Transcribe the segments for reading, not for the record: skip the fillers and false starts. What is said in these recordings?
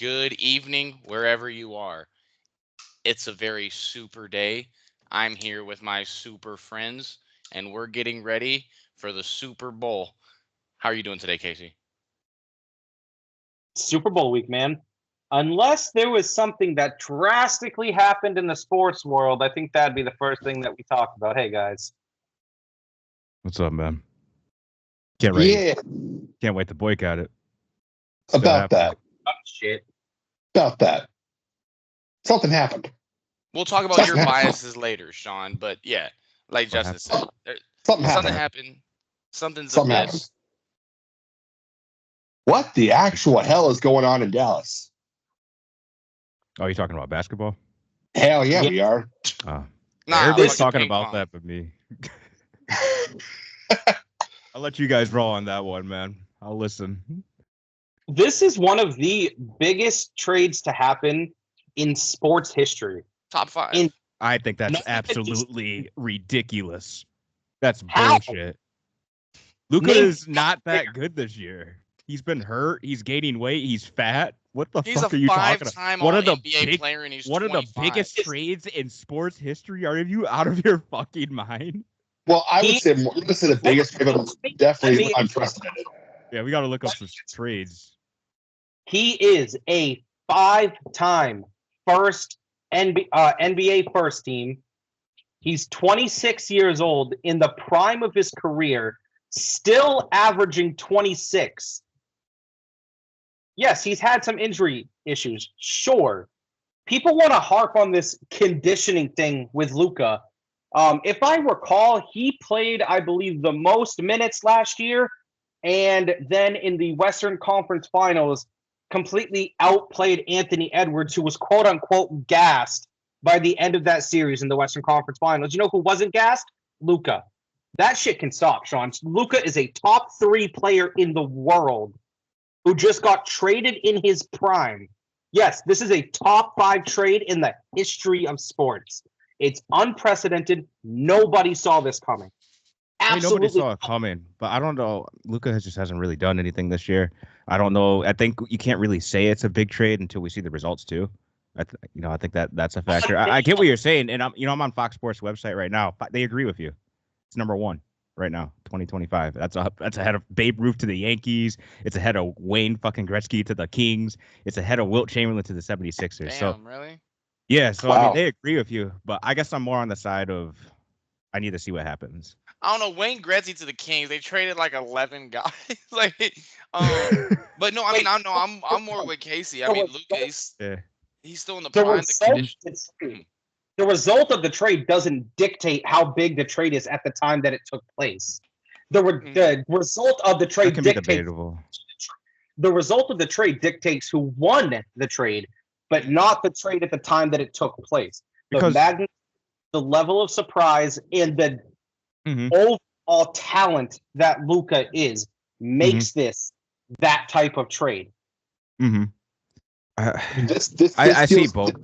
good evening wherever you are. It's a very super day. I'm here with my super friends, and we're getting ready for the Super Bowl. How are you doing today, Casey? Super Bowl week, man. Unless there was something that drastically happened in the sports world, I think that'd be the first thing that we talk about. Hey, guys. What's up, man? Can't wait. Yeah. Can't wait to boycott it. About that. Oh, shit. About that. Something happened. We'll talk about your biases later, Sean. But yeah, like Justin said, Something something happened. happened. Something's Something amiss. happened. What the actual hell is going on in Dallas? Oh, you talking about basketball? Hell yeah, we are. Nah, Everybody's fucking talking ping about pong. that but me. I'll let you guys roll on that one, man. I'll listen. This is one of the biggest trades to happen in sports history. Top 5. I think that's No, absolutely ridiculous. That's How? bullshit. Luka Name- is not that good this year. He's been hurt. He's gaining weight. He's fat. What the He's fuck a are you talking about? five-time One of the All-NBA big- player, and he's One of the 25. biggest trades in sports history. Are you out of your fucking mind? Well, I would say more. This is the biggest trade, but definitely unprecedented. Yeah, we got to look up some trades. He is a 5-time first NBA first team. He's 26 years old, in the prime of his career, still averaging 26. Yes, he's had some injury issues, sure. People want to harp on this conditioning thing with Luka. If I recall, he played, I believe, the most minutes last year, and then in the Western Conference Finals, completely outplayed Anthony Edwards, who was quote-unquote gassed by the end of that series in the Western Conference Finals. You know who wasn't gassed? Luka. That shit can stop, Sean. Luka is a top 3 player in the world who just got traded in his prime. Yes, this is a top 5 trade in the history of sports. It's unprecedented. Nobody saw this coming. Absolutely. Nobody saw it coming, but I don't know. Luka just hasn't really done anything this year. I don't know. I think you can't really say it's a big trade until we see the results too. I think that's a factor. I get what you're saying, and I'm on Fox Sports website right now. They agree with you. It's number 1 right now, 2025. That's ahead of Babe Ruth to the Yankees. It's ahead of Wayne fucking Gretzky to the Kings. It's ahead of Wilt Chamberlain to the 76ers. Damn, So really? yeah, so Wow. I mean they agree with you, but I guess I'm more on the side of I need to see what happens. I don't know. Wayne Gretzky to the Kings. They traded like 11 guys. But no, I mean, I'm more with Casey. I mean, Luka, he's still in the prime. The result of the trade doesn't dictate how big the trade is at the time that it took place. The result of the That trade can be dictates debatable. the result of the trade dictates who won the trade, but not the trade at the time that it took place. Because- The level of surprise, and the Mhm. overall talent that Luka is makes this that type of trade. Mm-hmm. This I see feels- both.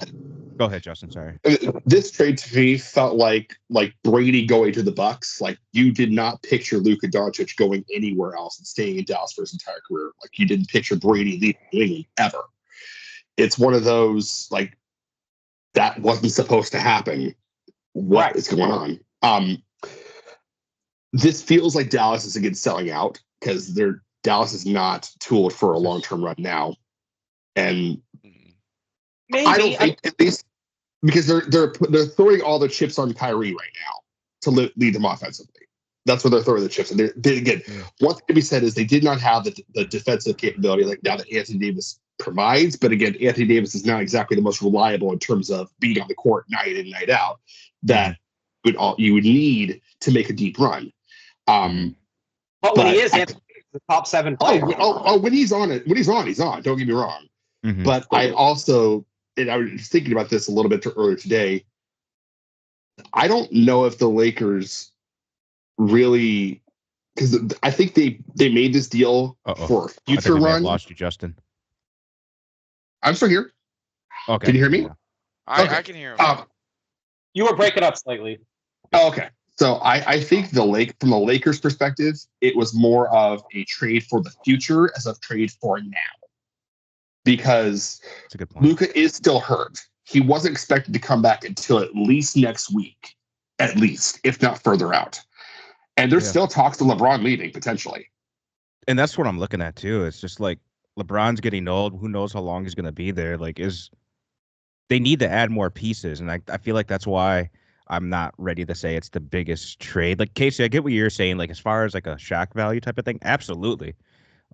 Go ahead, Justin. Sorry. This trade to me felt like Brady going to the Bucks. Like, you did not picture Luka Doncic going anywhere else and staying in Dallas for his entire career. Like, you didn't picture Brady leaving New England ever. It's one of those, like, that wasn't supposed to happen. What is going on? This feels like Dallas is again selling out, because Dallas is not tooled for a long-term run now. And Maybe. I don't think, at least because they're throwing all their chips on Kyrie right now to lead them offensively. That's where they're throwing the chips. And again, what can be said is they did not have the defensive capability like now that Anthony Davis provides. But again, Anthony Davis is not exactly the most reliable in terms of being on the court night in, night out that you would need to make a deep run. But when he is, Anthony is the top 7 player. When he's on, he's on. Don't get me wrong. Mm-hmm. But I also, and I was thinking about this a little bit earlier today, I don't know if the Lakers really, because I think they made this deal for a future run. I've lost you, Justin. I'm still here. Okay. Can you hear me? I can hear him. You were breaking up slightly. Okay. So I think from the Lakers' perspective, it was more of a trade for the future as a trade for now. because That's a good point. Luka is still hurt. He wasn't expected to come back until at least next week, at least, if not further out. And there's still talks of LeBron leaving potentially. And that's what I'm looking at too. It's just like LeBron's getting old. Who knows how long he's going to be there? Like, they need to add more pieces, and I feel like that's why I'm not ready to say it's the biggest trade. Like Casey, I get what you're saying. Like as far as like a Shaq value type of thing, absolutely.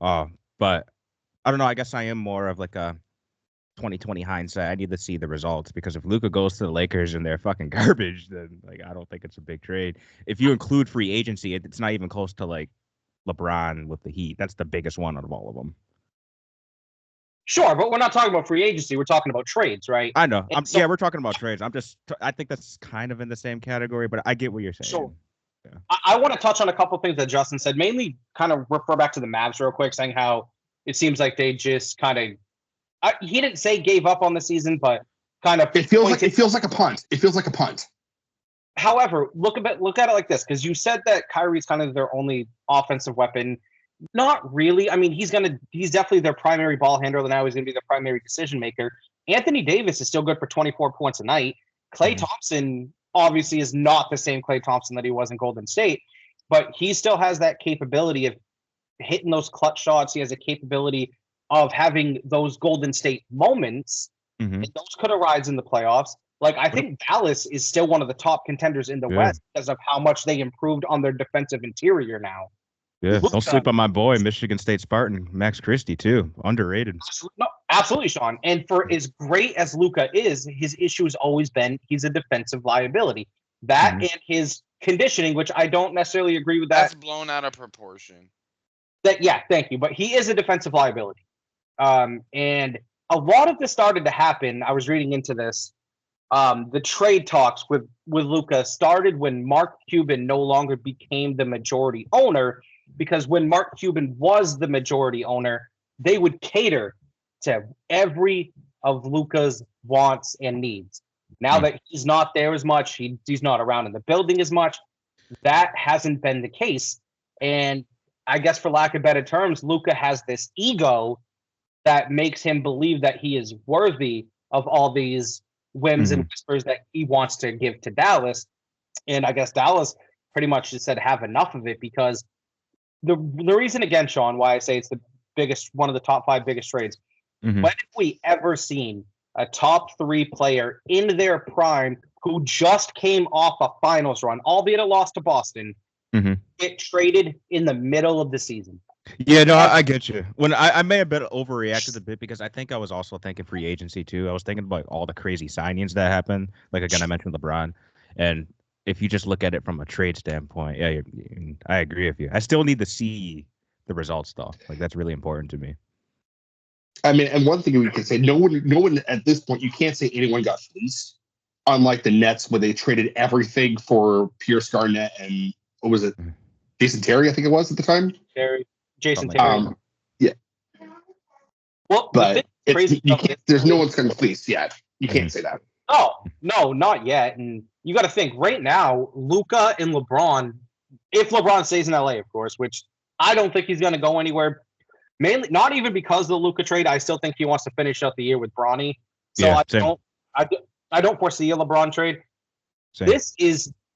But I don't know. I guess I am more of like a 2020 hindsight. I need to see the results because if Luka goes to the Lakers and they're fucking garbage, then like I don't think it's a big trade. If you include free agency, it's not even close to like LeBron with the Heat. That's the biggest one out of all of them. Sure, but we're not talking about free agency. We're talking about trades, right? I know. So, yeah, we're talking about trades. I think that's kind of in the same category, but I get what you're saying. Sure. Yeah. I want to touch on a couple things that Justin said, mainly kind of refer back to the Mavs real quick, saying how it seems like they just kind of, he didn't say gave up on the season, but kind of. It feels like a punt. It feels like a punt. However, look at it like this, because you said that Kyrie's kind of their only offensive weapon. Not really. I mean, he's definitely their primary ball handler. Now he's going to be their primary decision maker. Anthony Davis is still good for 24 points a night. Klay Thompson obviously is not the same Klay Thompson that he was in Golden State, but he still has that capability of hitting those clutch shots. He has a capability of having those Golden State moments. And those could arise in the playoffs. Like, I think Dallas is still one of the top contenders in the West because of how much they improved on their defensive interior now. Yeah, don't sleep on my boy, Michigan State Spartan, Max Christie, too. Underrated. No, absolutely, Sean. And for as great as Luka is, his issue has always been he's a defensive liability. That and his conditioning, which I don't necessarily agree with that. That's blown out of proportion. Thank you. But he is a defensive liability. And a lot of this started to happen. I was reading into this. The trade talks with Luka started when Mark Cuban no longer became the majority owner, because when Mark Cuban was the majority owner, they would cater to every of Luka's wants and needs. Now that he's not there as much, he's not around in the building as much, that hasn't been the case. And I guess for lack of better terms, Luka has this ego that makes him believe that he is worthy of all these whims and whispers that he wants to give to Dallas. And I guess Dallas pretty much just said have enough of it, because the reason, again, Sean, why I say it's the biggest, one of the top 5 biggest trades, when have we ever seen a top 3 player in their prime who just came off a finals run, albeit a loss to Boston, get traded in the middle of the season? Yeah, no, I get you. When I may have been overreacted a bit, because I think I was also thinking free agency too. I was thinking about all the crazy signings that happened. Like, again, I mentioned LeBron. And if you just look at it from a trade standpoint, yeah, I agree with you. I still need to see the results, though. Like, that's really important to me. I mean, and one thing we can say, no one at this point, you can't say anyone got fleeced. Unlike the Nets, where they traded everything for Pierce Garnett and what was it, Jason Terry, I think it was at the time. Jason Terry. Yeah. Well, but there's no one's going to fleece yet. You can't say that. No, not yet. And you got to think right now, Luka and LeBron, if LeBron stays in LA, of course, which I don't think he's going to go anywhere. Mainly, not even because of the Luka trade. I still think he wants to finish out the year with Bronny. So I don't foresee a LeBron trade. Same.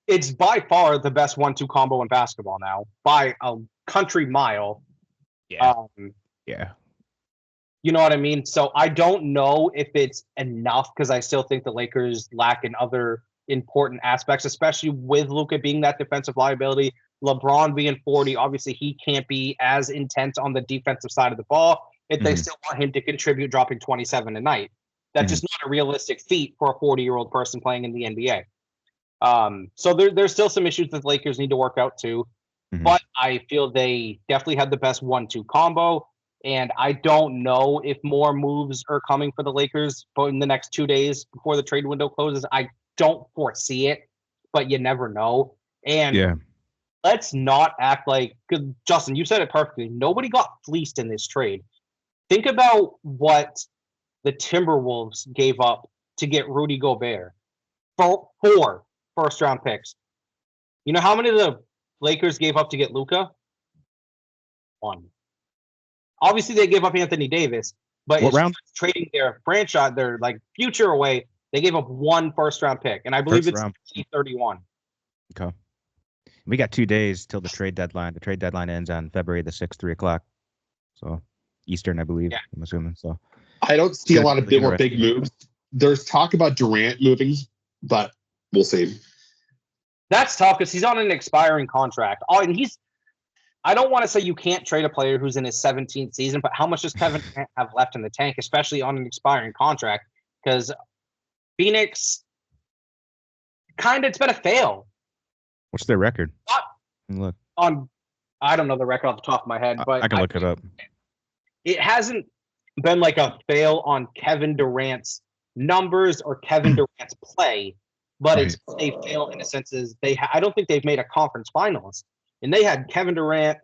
It's by far the best 1-2 combo in basketball now by a country mile. Yeah. Yeah. You know what I mean? So I don't know if it's enough, because I still think the Lakers lack in other important aspects, especially with Luka being that defensive liability. LeBron being 40, obviously he can't be as intense on the defensive side of the ball if they still want him to contribute dropping 27 a night. That's just not a realistic feat for a 40-year-old person playing in the NBA. So there's still some issues that the Lakers need to work out too. But I feel they definitely had the best 1-2 combo. And I don't know if more moves are coming for the Lakers in the next 2 days before the trade window closes. I don't foresee it, but you never know. And let's not act like, because Justin, you said it perfectly. Nobody got fleeced in this trade. Think about what the Timberwolves gave up to get Rudy Gobert. 4 first-round picks. You know how many of the Lakers gave up to get Luka? 1. Obviously, they gave up Anthony Davis, But What as far round? as trading their franchise, their like future away, they gave up 1 first-round pick, and I believe First it's round. 31. Okay. We got 2 days till the trade deadline. The trade deadline ends on February the 6th, 3:00. So Eastern, I believe. Yeah. I'm assuming. So I don't see a lot of really more big interesting. moves. There's talk about Durant moving, but we'll see. That's tough because he's on an expiring contract. Oh, and I don't want to say you can't trade a player who's in his 17th season, but how much does Kevin Durant have left in the tank, especially on an expiring contract? Because Phoenix, it's been a fail. What's their record? Look, I don't know the record off the top of my head, but I can look it up. it hasn't been like a fail on Kevin Durant's numbers or Kevin Durant's play, but it's a fail in a sense is I don't think they've made a conference finals, and they had Kevin Durant,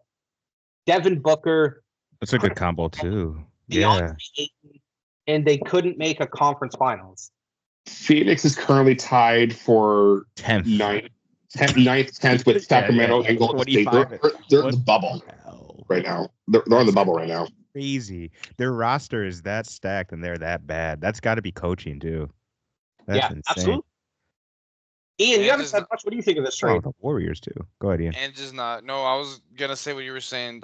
Devin Booker. That's a good combo too. DeAndre Yeah. Ayton, and they couldn't make a conference finals. Phoenix is currently tied for 10th. 9th, 10th with Sacramento and Golden State. They're in the bubble right now. They're on the bubble right now. Crazy. Their roster is that stacked and they're that bad. That's got to be coaching too. That's insane. Absolutely. Ian, you haven't said much. What do you think of this trade? Oh, the Warriors too. Go ahead, Ian. And just not. No, I was gonna say what you were saying.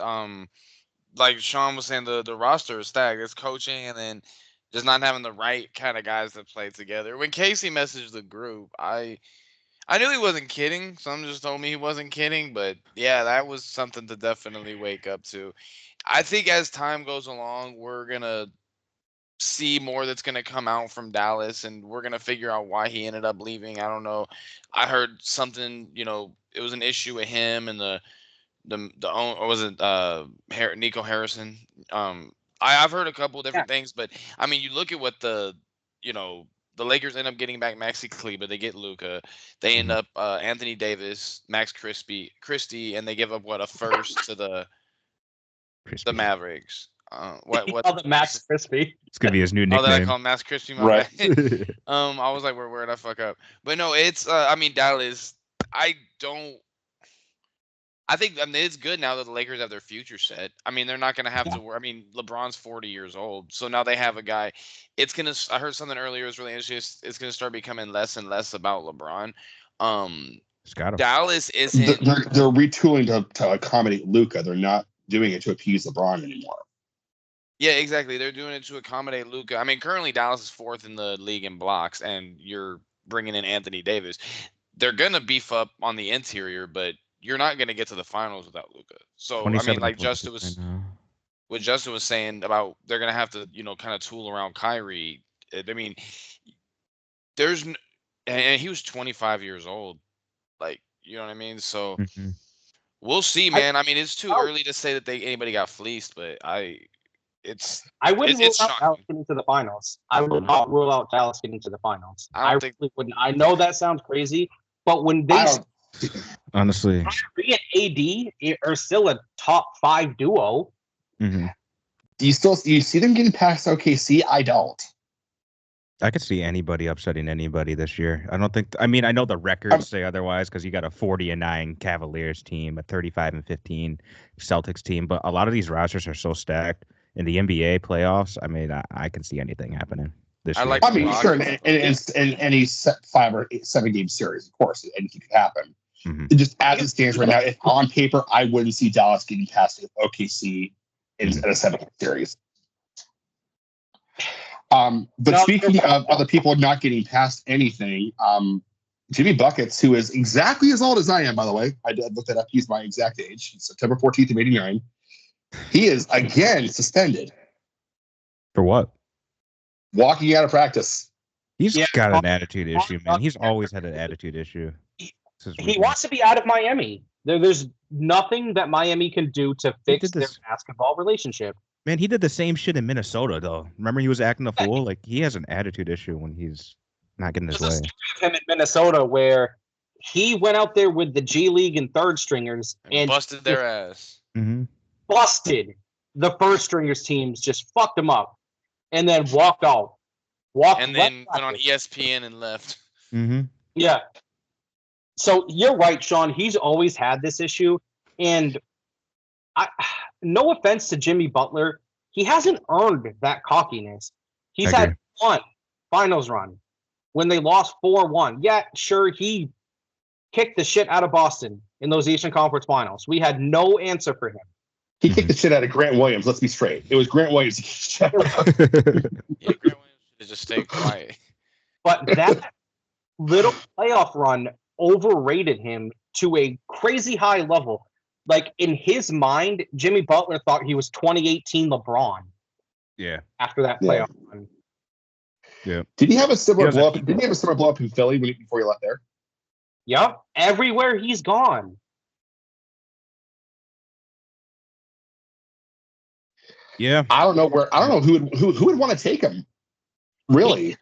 Like Sean was saying, the roster is stacked. It's coaching, and then just not having the right kind of guys that play together. When Casey messaged the group, I knew he wasn't kidding. Some just told me he wasn't kidding, but yeah, that was something to definitely wake up to. I think as time goes along, we're gonna see more that's going to come out from Dallas, and we're going to figure out why he ended up leaving. I don't know. I heard something, it was an issue with him and the or was it Nico Harrison? I've heard a couple of different things, but I mean, you look at what the Lakers end up getting back Maxi Kleber, they get Luka, they end up Anthony Davis, Max Christie, and they give up a first to the Mavericks. What call it Max Crispy? It's gonna be his new nickname. Oh, that I call him Max Crispy. Right. I was like, where did I fuck up? But no, it's. I mean, Dallas. I think it's good now that the Lakers have their future set. I mean, they're not gonna have to. I mean, LeBron's 40 years old, so now they have a guy. It's gonna. I heard something earlier. It's really interesting. It's gonna start becoming less and less about LeBron. Dallas isn't. They're retooling to accommodate Luka. They're not doing it to appease LeBron anymore. Yeah, exactly. They're doing it to accommodate Luka. I mean, currently Dallas is 4th in the league in blocks, and you're bringing in Anthony Davis. They're gonna beef up on the interior, but you're not gonna get to the finals without Luka. So I mean, like Justin was saying about they're gonna have to kind of tool around Kyrie. I mean, and he was 25 years old. Like, you know what I mean? So we'll see, man. I mean, it's too early to say that anybody got fleeced, but I wouldn't rule out Dallas getting to the finals. I would not rule out Dallas getting to the finals. I really wouldn't. I know that sounds crazy, but when they honestly, Kyrie and AD are still a top 5 duo. Mm-hmm. Do you see them getting past OKC? I don't. I could see anybody upsetting anybody this year. I don't think. I mean, I know the records say otherwise because you got a 40-9 Cavaliers team, a 35-15 Celtics team, but a lot of these rosters are so stacked in the NBA playoffs. I mean, I can see anything happening this year. I mean, sure, in any 5 or 7 game series, of course, anything could happen. Mm-hmm. Just as it stands right now, if on paper, I wouldn't see Dallas getting past OKC in a 7-game series. But speaking of other people not getting past anything, Jimmy Buckets, who is exactly as old as I am, by the way, I looked that up. He's my exact age. He's September 14th of '89. He is again suspended. For what? Walking out of practice. He's got an attitude issue, man. He's always had an attitude issue. He wants to be out of Miami. There's nothing that Miami can do to fix their basketball relationship. Man, he did the same shit in Minnesota, though. Remember, he was acting a fool. Like, he has an attitude issue when he's not getting his way. There's a story of him in Minnesota where he went out there with the G League and third stringers and busted their ass. Mm-hmm. Busted the first stringers teams, just fucked them up, and then walked out. And then went on ESPN and left. Mm-hmm. Yeah. So you're right, Sean. He's always had this issue, and no offense to Jimmy Butler, he hasn't earned that cockiness. He's I had agree. one finals run when they lost 4-1. Yeah, sure, he kicked the shit out of Boston in those Eastern Conference Finals. We had no answer for him. He kicked the shit out of Grant Williams. Let's be straight. It was Grant Williams. Yeah, Grant Williams should have just stayed quiet. But that little playoff run overrated him to a crazy high level. Like, in his mind, Jimmy Butler thought he was 2018 LeBron Yeah. after that Yeah. playoff run. Did he have a similar He doesn't- blow up? Didn't he have a similar blow up in Philly before he left there? Yep. Everywhere he's gone. Yeah. I don't know who would want to take him. Really?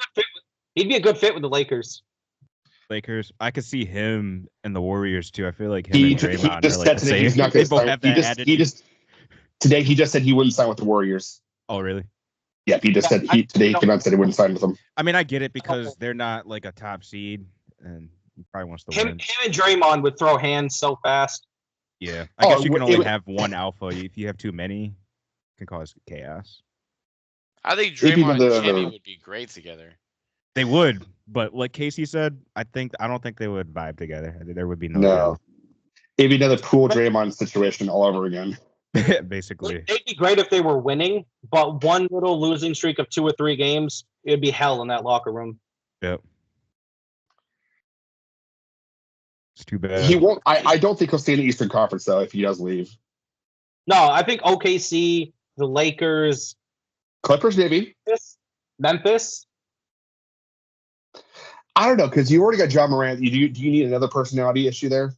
He'd be a good fit with the Lakers. Lakers. I could see him and the Warriors too. I feel like him He and Draymond just are said like the today same. he's not They going to both sign. have that attitude. Today he just said he wouldn't sign with the Warriors. Oh, really? Yeah, he just said today he came out and said he wouldn't sign with them. I mean, I get it because they're not like a top seed, and he probably wants to Him win. and Draymond would throw hands so fast. Yeah, I guess you can it only would- have one alpha. If you have too many, it can cause chaos. I think Maybe Draymond the- and Jimmy would be great together. They would, but like Casey said, I don't think they would vibe together. There would be No. It'd be another pool Draymond situation all over again. basically. It'd be great if they were winning, but one little losing streak of 2 or 3 games, it'd be hell in that locker room. Yep. It's too bad. He won't. I don't think he'll stay in the Eastern Conference though if he does leave. No, I think OKC, the Lakers, Clippers maybe. Memphis. I don't know because you already got John Morant. Do you need another personality issue there?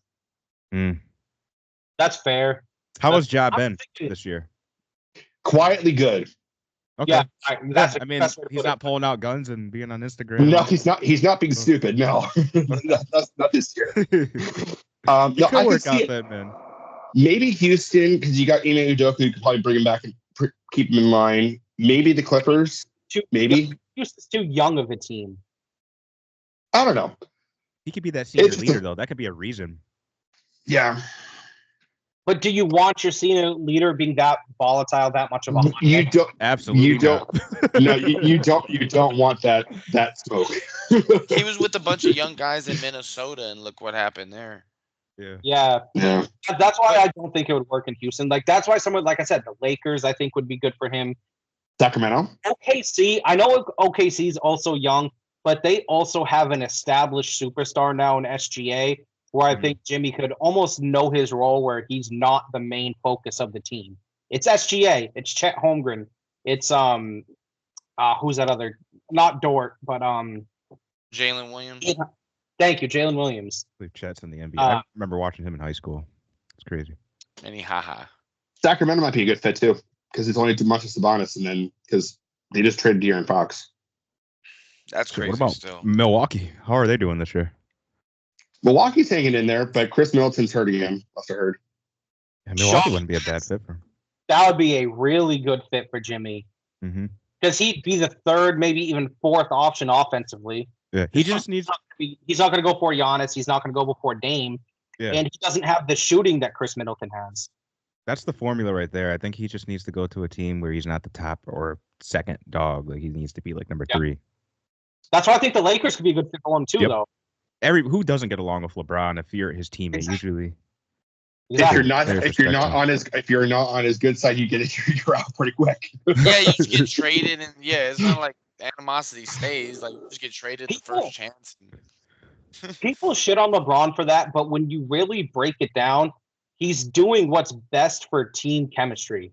That's fair. How was Ja I'm Ben thinking- this year? Quietly good. Okay. Yeah, that's I mean, best way to he's put it. not pulling out guns and being on Instagram. No, he's not. He's not being stupid. No, that's not this year. It No, could I can work see out it. then, man. Maybe Houston because you got Ime Udoka. You could probably bring him back and keep him in line. Maybe the Clippers. Maybe. Houston's too young of a team. I don't know. He could be that senior It's- leader though. That could be a reason. Yeah. But do you want your senior leader being that volatile, that much of a You don't. Absolutely. You don't. No, you don't. You don't want that smoke. He was with a bunch of young guys in Minnesota, and look what happened there. Yeah. Yeah, Yeah. that's why I don't think it would work in Houston. Like, that's why someone, like I said, the Lakers, I think, would be good for him. Sacramento. OKC, I know OKC is also young, but they also have an established superstar now in SGA, where I think Jimmy could almost know his role, where he's not the main focus of the team. It's SGA, it's Chet Holmgren, it's who's that other? Not Dort, but Jalen Williams. thank you, Jalen Williams. I believe Chet's in the NBA. I remember watching him in high school. It's crazy. And he haha. Sacramento might be a good fit too because it's only too much of Sabonis, and then because they just traded De'Aaron Fox. That's So crazy what about still. Milwaukee? How are they doing this year? Milwaukee's hanging in there, but Chris Middleton's hurt again. Must have heard. Yeah, Milwaukee Sean- wouldn't be a bad fit for him. That would be a really good fit for Jimmy, Mm-hmm. because he'd be the third, maybe even fourth option offensively. Yeah, he just needs. He's not going to go for Giannis. He's not going to go before Dame. Yeah. And he doesn't have the shooting that Chris Middleton has. That's the formula right there. I think he just needs to go to a team where he's not the top or second dog. Like he needs to be like number 3. That's why I think the Lakers could be a good fit for him too, Yep. though. Who doesn't get along with LeBron if you're his teammate? Exactly. Usually, Exactly. If you're not on his good side, you're out pretty quick. Yeah, you just get traded, and yeah, it's not like animosity stays. Like you just get traded the first chance. People shit on LeBron for that, but when you really break it down, he's doing what's best for team chemistry.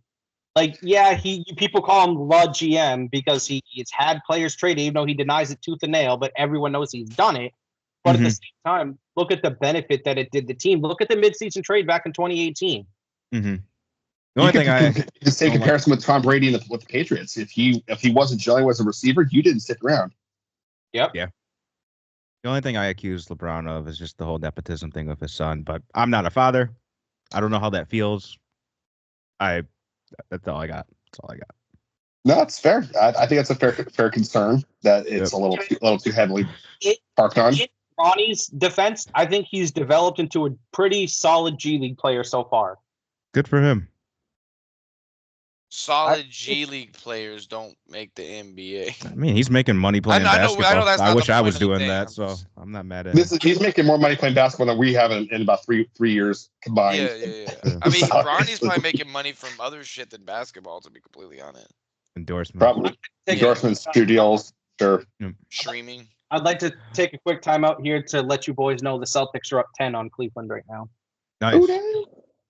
Like, yeah, people call him La GM because he's had players traded, even though he denies it tooth and nail, but everyone knows he's done it. But at the same time, look at the benefit that it did the team. Look at the midseason trade back in 2018. the only thing the same don't comparison with Tom Brady and with the Patriots. If he wasn't gelling as a receiver, you didn't stick around. the only thing I accuse LeBron of is just the whole nepotism thing with his son. But I'm not a father. I don't know how that feels. That's all I got. That's all I got. No, it's fair. I think that's a fair concern that it's a little too heavily parked on. In Ronnie's defense, I think he's developed into a pretty solid G League player so far. Good for him. solid G League players don't make the NBA. I mean, he's making money playing I know basketball. that's I not wish the I point was of the doing thing. that, I'm so just- I'm not mad at him. He's making more money playing basketball than we have in about three years combined. Yeah. I mean, Bronny's probably making money from other shit than basketball, to be completely honest. Endorsement. Probably endorsements, shoe deals, sure. Streaming. I'd like to take a quick time out here to let you boys know the Celtics are up 10 on Cleveland right now. Nice. Ooh, damn.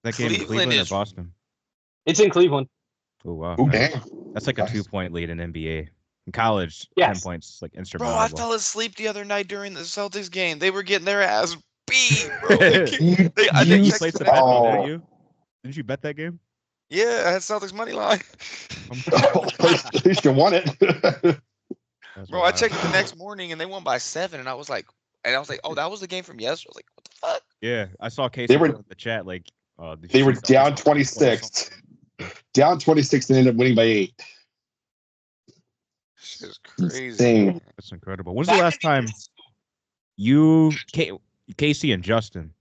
That game in Cleveland Cleveland or is- Boston? It's in Cleveland. Oh wow. Ooh, Nice. damn. That's like a Nice. 2-point lead in NBA. In college, Yes. 10 points is like Bro, I insurmountable. fell asleep the other night during the Celtics game. They were getting their ass beat, bro. You I you checked placed the a bet, Oh. though, didn't you? Didn't you bet that game? Yeah, I had Celtics money line. At least you won it. That's Bro, I wild. checked the next morning and they won by 7, and I was like, oh, that was the game from yesterday. I was like, what the fuck? Yeah, I saw Casey They were- put in the chat like did They you were see Celtics down won 26. Down 26 and ended up winning by 8. Shit is crazy. Insane. man. That's incredible. When's the last time you, Casey and Justin?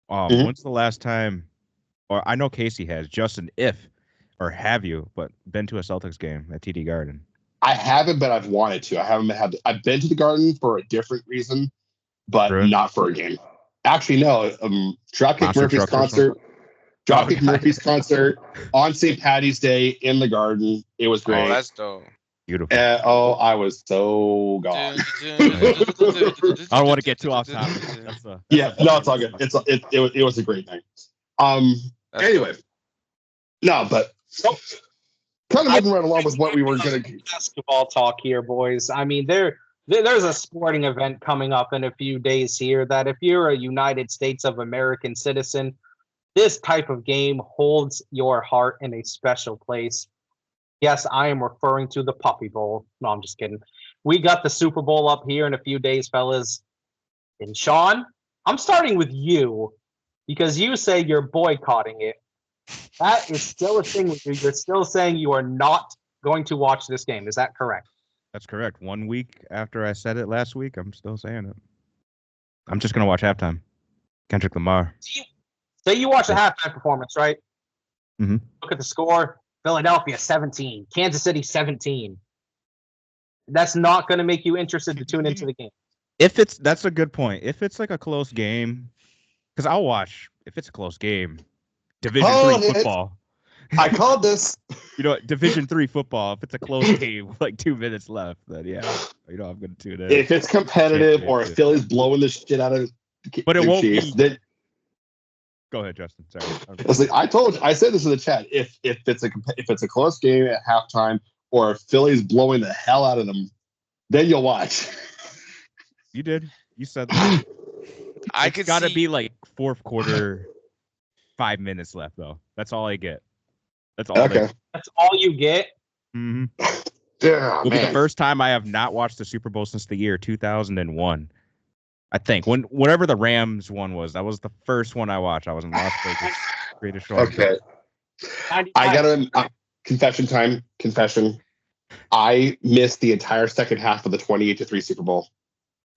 Mhm. When's the last time? Or I know Casey has. Justin, or have you? But been to a Celtics game at TD Garden? I haven't, but I've wanted to. I've been to the Garden for a different reason, but Really? not for a game. Actually, no. Dropkick Monster Murphys truck or concert. Dropkick Oh, Murphys concert on St. Patty's Day in the Garden. It was great. Oh, that's dope. Beautiful. I was so gone. I don't want to get too off topic. That's Yeah, no, it's all good. It was a great night. That's Anyway, dope. no, but kind of moving right along with what we were gonna. Basketball talk here, boys. I mean, there's a sporting event coming up in a few days here that if you're a United States of American citizen, this type of game holds your heart in a special place. Yes, I am referring to the Puppy Bowl. No, I'm just kidding. We got the Super Bowl up here in a few days, fellas. And Sean, I'm starting with you because you say you're boycotting it. That is still a thing with you. You're still saying you are not going to watch this game. Is that correct? That's correct. 1 week after I said it last week, I'm still saying it. I'm just gonna watch halftime. Kendrick Lamar. Say you watch the halftime performance, right? Mhm. Look at the score. Philadelphia 17, Kansas City 17. That's not going to make you interested to tune into the game. That's a good point. If it's like a close game, because I'll watch if it's a close game. Division Oh, 3 it- football. I called this. Division 3 football. If it's a close game, with like 2 minutes left, then yeah, I'm gonna tune in. If it's competitive or if Philly's blowing the shit out of, But it the won't Chiefs, be- then Go ahead, Justin. Sorry. it's like I said this in the chat. If it's a close game at halftime or if Philly's blowing the hell out of them, then you'll watch. You did. You said that. I It's could gotta see, be like fourth quarter, 5 minutes left though. That's all I get. That's all. Okay. That's all you get. Mm-hmm. Yeah, Will be the man. first time I have not watched the Super Bowl since the year 2001. I think whenever the Rams one was, that was the first one I watched. I was in Las Vegas. Greatest show. Okay. I got a confession time. Confession. I missed the entire second half of the 28-3 Super Bowl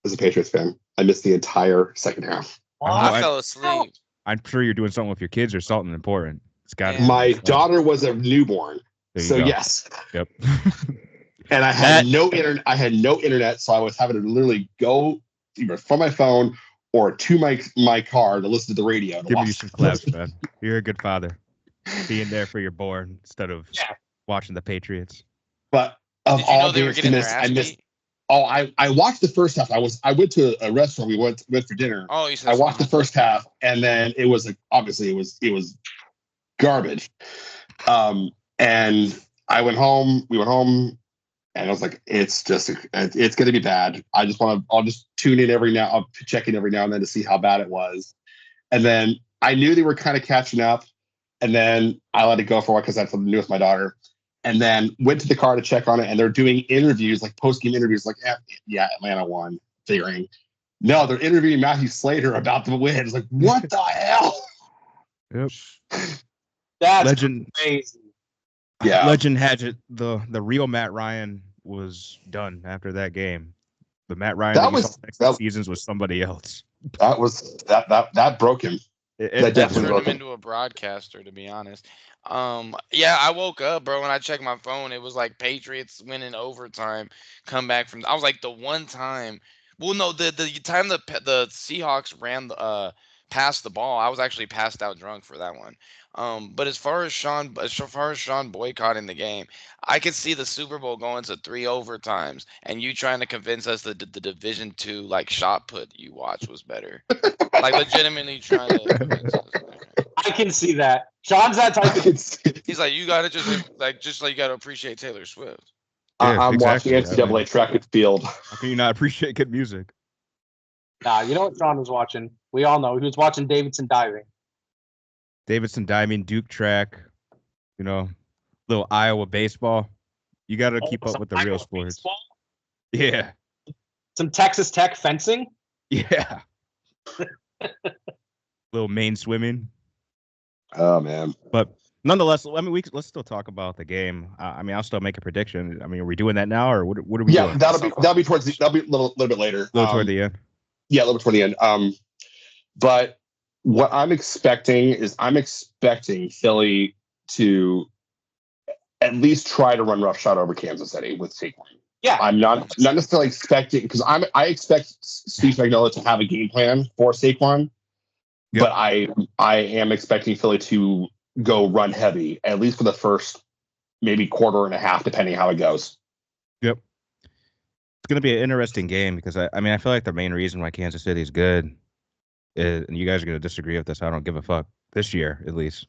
as a Patriots fan. I missed the entire second half. I fell asleep. I'm sure you're doing something with your kids or something important. It's got to Yeah. My daughter was a newborn, There you so go. yes. Yep. And I had no internet. I had no internet, so I was having to literally go either from my phone or to my car to listen to the radio. To Give watch. you some claps, man. You're a good father. Being there for your born instead of watching the Patriots. But of Did you all know they were games to getting their miss, ass I missed. beat? Oh, I watched the first half. I went to a restaurant. We went for dinner. Oh, you said I watched the first half, and then it was obviously it was garbage. And I went home. We went home, and I was like, it's going to be bad. I'll just tune in I'll check in every now and then to see how bad it was. And then I knew they were kind of catching up, and then I let it go for a while because I had something to do with my daughter. And then went to the car to check on it, and they're doing interviews, like post-game interviews, like, yeah, Atlanta won, figuring. No, they're interviewing Matthew Slater about the win. It's like, what the hell? Yep. That's Legend. crazy. Yeah. Legend had it. The real Matt Ryan was done after that game. The Matt Ryan That that was- was next seasons was somebody else. That broke him. It That definitely Turned broke him him. into a broadcaster, to be honest. Yeah, I woke up, bro, and I checked my phone. It was like Patriots winning overtime, come back from. I was like the one time. Well, no, the time the Seahawks ran the passed the ball, I was actually passed out drunk for that one. But as far as Sean boycotting the game, I could see the Super Bowl going to 3 overtimes, and you trying to convince us that the Division Two like shot put you watch was better. Like legitimately trying to convince us. I can see that. Sean's that type of. He's like, you gotta just like you gotta appreciate Taylor Swift. Yeah, I'm exactly. watching NCAA track and field. How can you not appreciate good music? Nah, you know what Sean was watching? We all know he was watching Davidson diving. Davidson diving, Duke track, you know, little Iowa baseball. You got to keep up Some with the real Iowa sports. baseball, Yeah, some Texas Tech fencing. yeah. Little Maine swimming. Oh man. But nonetheless, I mean, let's still talk about the game. I mean, I'll still make a prediction. I mean, are we doing that now, or what are we Yeah, doing? that'll be a little bit later. A little toward the end. Yeah, a little bit toward the end. But what I'm expecting is Philly to at least try to run roughshod over Kansas City with Saquon. Yeah, I'm not necessarily expecting, because I expect Steve Spagnuolo to have a game plan for Saquon, Yep. but I am expecting Philly to go run heavy, at least for the first maybe quarter and a half, depending how it goes. Yep. It's going to be an interesting game because I mean, I feel like the main reason why Kansas City is good is, and you guys are going to disagree with this, I don't give a fuck, this year at least,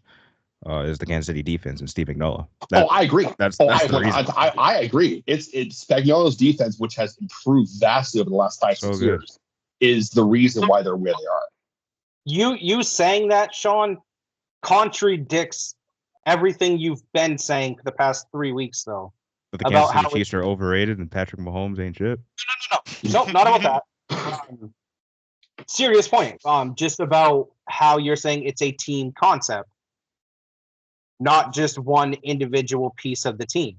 is the Kansas City defense and Steve Spagnuolo. I agree. That's the reason. I agree. It's Spagnuolo's defense, which has improved vastly over the last 5-6 years, is the reason why they're where they are. You saying that, Sean, contradicts everything you've been saying for the past 3 weeks, though. But the Kansas City Chiefs are overrated and Patrick Mahomes ain't shit. No, not about that. Serious point. Just about how you're saying it's a team concept, not just one individual piece of the team.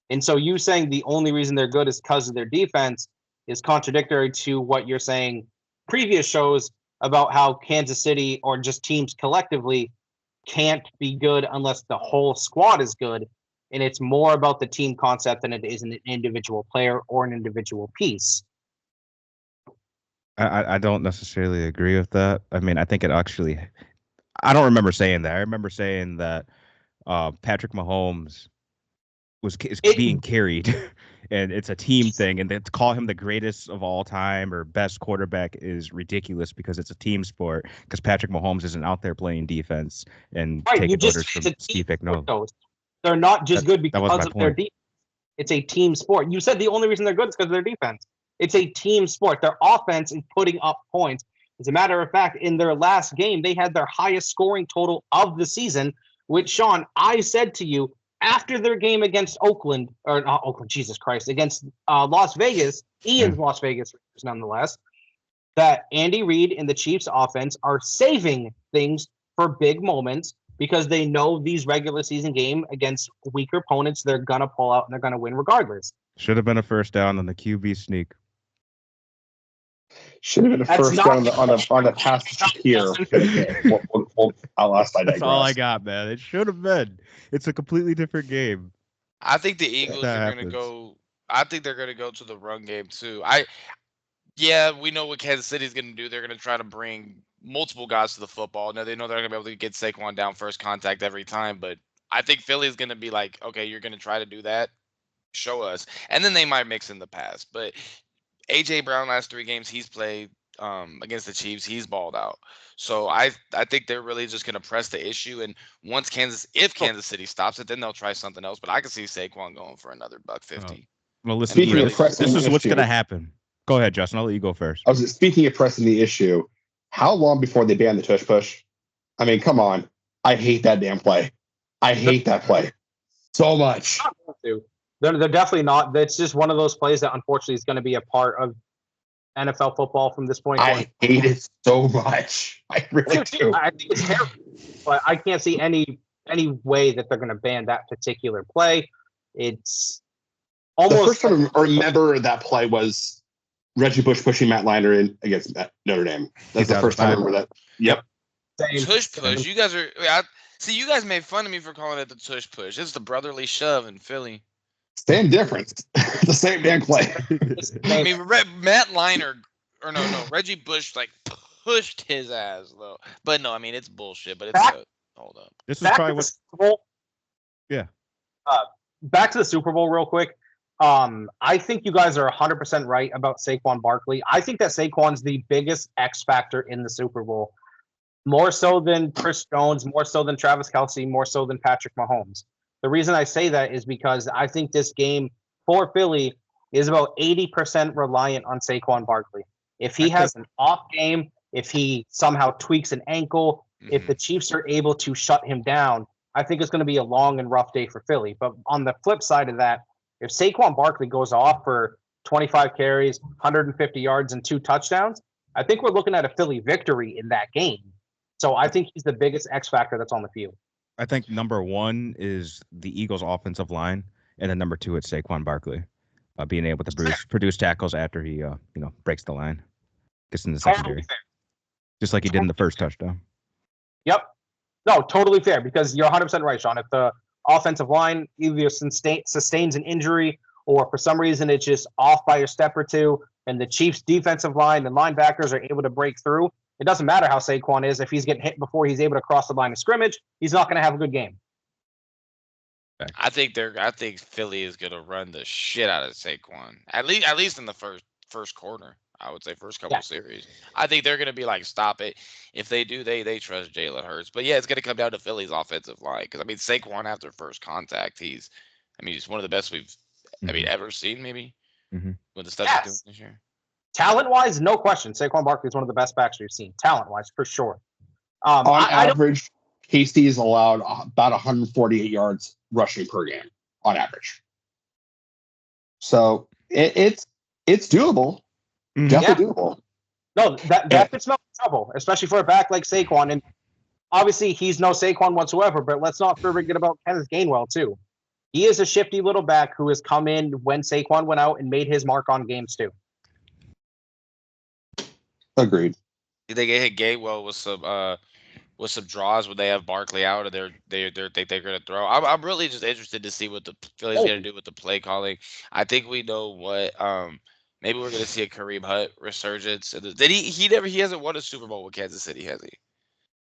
And so you saying the only reason they're good is because of their defense is contradictory to what you're saying previous shows about how Kansas City or just teams collectively can't be good unless the whole squad is good. And it's more about the team concept than it is an individual player or an individual piece. I don't necessarily agree with that. I mean, I think it actually, I don't remember saying that. I remember saying that Patrick Mahomes is being carried, and it's a team thing, and to call him the greatest of all time or best quarterback is ridiculous because it's a team sport. Because Patrick Mahomes isn't out there playing defense and taking orders from Steve Spagnuolo. They're not just good because of their point. defense. It's a team sport. You said the only reason they're good is because of their defense. It's a team sport. Their offense is putting up points. As a matter of fact, in their last game, they had their highest scoring total of the season, which, Sean, I said to you after their game against Oakland, or not Oakland, Jesus Christ, against Las Vegas, Ian's Las Vegas, nonetheless, that Andy Reid and the Chiefs offense are saving things for big moments because they know these regular season game against weaker opponents, they're going to pull out and they're going to win regardless. Should have been a first down on the QB sneak. Should have been a first down on the pass to Shakir. That's all I got, man. It should have been. It's a completely different game. I think the Eagles are going to go. I think they're going to go to the run game too. Yeah, we know what Kansas City's going to do. They're going to try to bring multiple guys to the football. Now they know they're going to be able to get Saquon down first contact every time, but I think Philly's going to be like, okay, you're going to try to do that. Show us, and then they might mix in the pass. But AJ Brown last 3 games he's played against the Chiefs, he's balled out. So I think they're really just going to press the issue. And if Kansas City stops it, then they'll try something else. But I can see Saquon going for another $150. Well, listen, this is what's going to happen. Go ahead, Justin. I'll let you go first. Speaking of pressing the issue, how long before they ban the tush push? I mean, come on. I hate that damn play. I hate that play so much. They're definitely not. That's just one of those plays that unfortunately is going to be a part of NFL football from this point. I hate it so much. I really do. I think it's terrible, but I can't see any way that they're going to ban that particular play. It's almost the first time I remember that play was Reggie Bush pushing Matt Leinart in against Notre Dame. That's the first time I remember that. Yep. Tush push. You guys are. See, you guys made fun of me for calling it the tush push. It's the brotherly shove in Philly. Same difference. The same damn play. I mean, Matt Liner, or no, Reggie Bush like pushed his ass though. But no, I mean it's bullshit. But it's hold up. This is Back probably to the what. Super Bowl. Yeah. Back to the Super Bowl real quick. I think you guys are 100% right about Saquon Barkley. I think that Saquon's the biggest X factor in the Super Bowl. More so than Chris Jones, more so than Travis Kelce, more so than Patrick Mahomes. The reason I say that is because I think this game for Philly is about 80% reliant on Saquon Barkley. If he has an off game, if he somehow tweaks an ankle, if the Chiefs are able to shut him down, I think it's going to be a long and rough day for Philly. But on the flip side of that, if Saquon Barkley goes off for 25 carries, 150 yards, and 2 touchdowns, I think we're looking at a Philly victory in that game. So I think he's the biggest X factor that's on the field. I think number 1 is the Eagles' offensive line, and then number 2 it's Saquon Barkley, being able to produce tackles after he breaks the line, gets in the secondary, just like he did in the first touchdown. Yep. No, totally fair, because you're 100% right, Sean. If the offensive line either sustains an injury or for some reason it's just off by a step or two, and the Chiefs' defensive line and linebackers are able to break through, it doesn't matter how Saquon is. If he's getting hit before he's able to cross the line of scrimmage, he's not going to have a good game. I think Philly is gonna run the shit out of Saquon. At least in the first quarter. I would say first couple series. I think they're gonna be like, stop it. If they do, they trust Jalen Hurts. But yeah, it's gonna come down to Philly's offensive line, because I mean Saquon after first contact, he's one of the best we've ever seen, maybe with the stuff he's doing this year. Talent-wise, no question. Saquon Barkley is one of the best backs we've seen. Talent-wise, for sure. On average, KC is allowed about 148 yards rushing per game on average. So it's doable. Definitely doable. No, that fits no trouble, especially for a back like Saquon. And obviously, he's no Saquon whatsoever, but let's not forget about Kenneth Gainwell, too. He is a shifty little back who has come in when Saquon went out and made his mark on games, too. Agreed. They get hit Gainwell with some draws when they have Barkley out, or they're going to throw. I'm really just interested to see what the Philly's going to do with the play calling. I think we know what. Maybe we're going to see a Kareem Hunt resurgence. Did he hasn't won a Super Bowl with Kansas City, has he?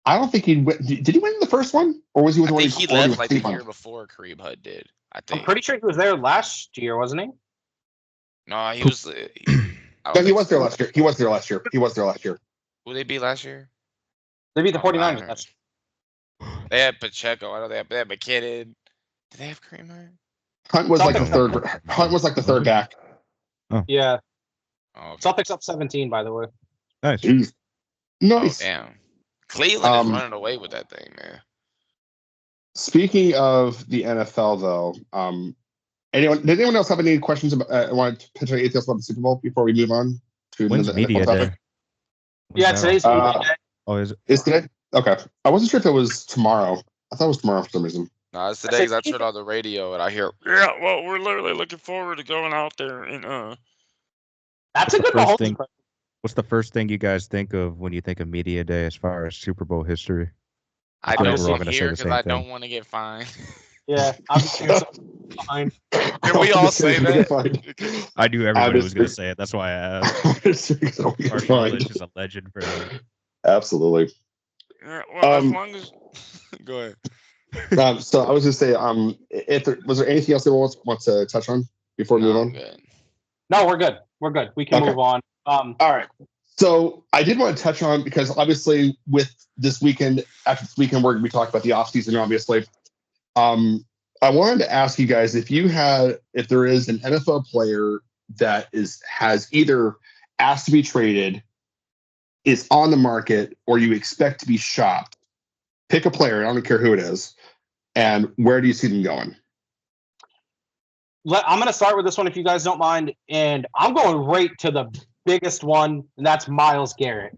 I don't think he went. Did he win the first one, or was he with the one? I think he left like the year before Kareem Hunt did. I'm pretty sure he was there last year, wasn't he? No, he was. No, he was there last year. He was there last year. Who they beat last year? They beat the 49ers last year. They had Pacheco. I know they had McKinnon. Did they have Kareem Hunt? Hunt was like the third back. Oh. Yeah. Oh, okay. Celtics up 17, by the way. Nice. Jeez. Nice. Oh, damn. Cleveland is running away with that thing, man. Speaking of the NFL, though, did anyone else have any questions about? Want to pitch anything else about the Super Bowl before we move on to When's the media NFL day? topic? Today's media day. Oh, is it? Is today? Okay, I wasn't sure if it was tomorrow. I thought it was tomorrow for some reason. No, it's today, because I turned on the radio and I hear, yeah, well, we're literally looking forward to going out there and That's a good thing. What's the first thing you guys think of when you think of media day as far as Super Bowl history? I don't sit here because I don't want to get fined. Yeah, I'm fine. Can we all say that? I knew everybody was going to say it. That's why I asked. Marshall Lynch is a legend for that. Absolutely. Yeah, well, as long as go ahead. So I was just say, was there anything else anyone wants to touch on before we move on? Good. No, we're good. We're good. We can move on. All right. So I did want to touch on, because obviously with this weekend, after this weekend, we talked about the offseason, obviously. I wanted to ask you guys if there is an NFL player that has either asked to be traded, is on the market, or you expect to be shopped. Pick a player. I don't care who it is. And where do you see them going? I'm going to start with this one, if you guys don't mind. And I'm going right to the biggest one, and that's Myles Garrett.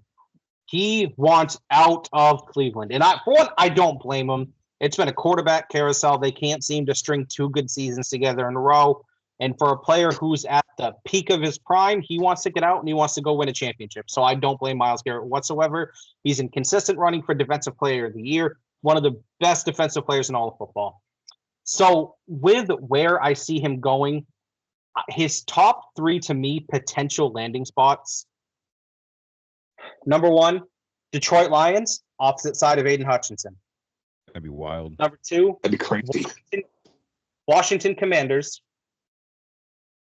He wants out of Cleveland. And I don't blame him. It's been a quarterback carousel. They can't seem to string 2 good seasons together in a row. And for a player who's at the peak of his prime, he wants to get out and he wants to go win a championship. So I don't blame Myles Garrett whatsoever. He's in consistent running for Defensive Player of the Year. one of the best defensive players in all of football. So with where I see him going, his top 3 to me potential landing spots. Number 1, Detroit Lions, opposite side of Aiden Hutchinson. That'd be wild. Number 2, That'd be crazy. Washington Commanders.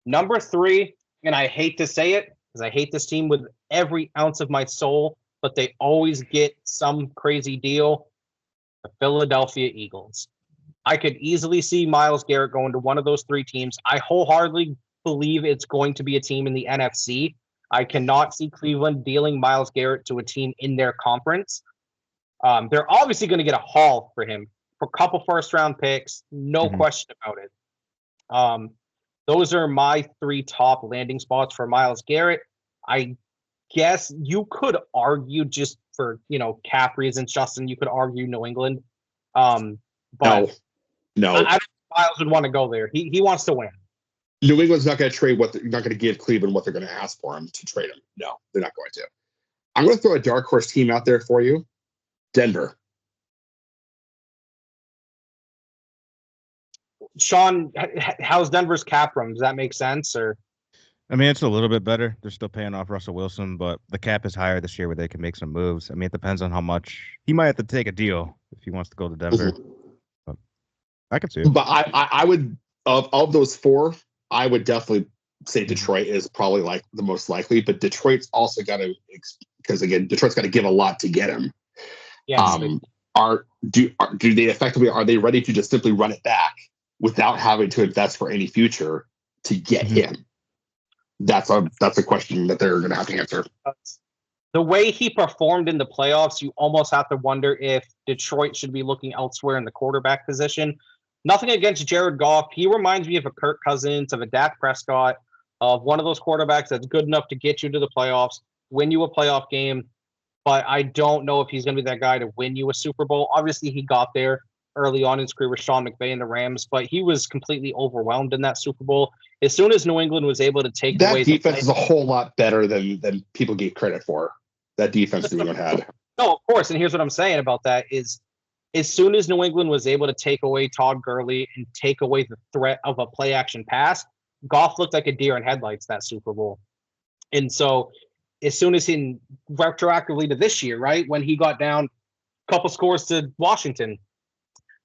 Number 3, and I hate to say it because I hate this team with every ounce of my soul, but they always get some crazy deal. The Philadelphia Eagles. I could easily see Myles Garrett going to one of those 3 teams. I wholeheartedly believe it's going to be a team in the NFC. I cannot see Cleveland dealing Myles Garrett to a team in their conference. They're obviously going to get a haul for him for a couple first-round picks, no question about it. Those are my 3 top landing spots for Myles Garrett. I guess you could argue just for, cap reasons, Justin, you could argue New England. But no. I don't think Myles would want to go there. He wants to win. New England's not going to trade not going to give Cleveland what they're going to ask for him to trade him. No, they're not going to. I'm going to throw a dark horse team out there for you. Denver. Sean, how's Denver's cap room? Does that make sense? Or I mean, it's a little bit better. They're still paying off Russell Wilson, but the cap is higher this year where they can make some moves. I mean, it depends on how much he might have to take a deal if he wants to go to Denver. But I can see it. But I would of those 4, I would definitely say Detroit is probably like the most likely. But Detroit's also got to, because again, Detroit's got to give a lot to get him. yes, Do they effectively, are they ready to just simply run it back without having to invest for any future to get him? That's a question that they're going to have to answer. the way he performed in the playoffs, you almost have to wonder if Detroit should be looking elsewhere in the quarterback position. Nothing against Jared Goff. He reminds me of a Kirk Cousins, of a Dak Prescott, of one of those quarterbacks that's good enough to get you to the playoffs, win you a playoff game. But I don't know if he's going to be that guy to win you a Super Bowl. Obviously, he got there early on in his career with Sean McVay and the Rams, but he was completely overwhelmed in that Super Bowl. As soon as New England was able to take that away defense is a whole lot better than people gave credit for. That defense New England had. No, of course. And here's what I'm saying about that is as soon as New England was able to take away Todd Gurley and take away the threat of a play action pass, Goff looked like a deer in headlights that Super Bowl. And so as soon as he retroactively to this year, right, when he got down a couple scores to Washington,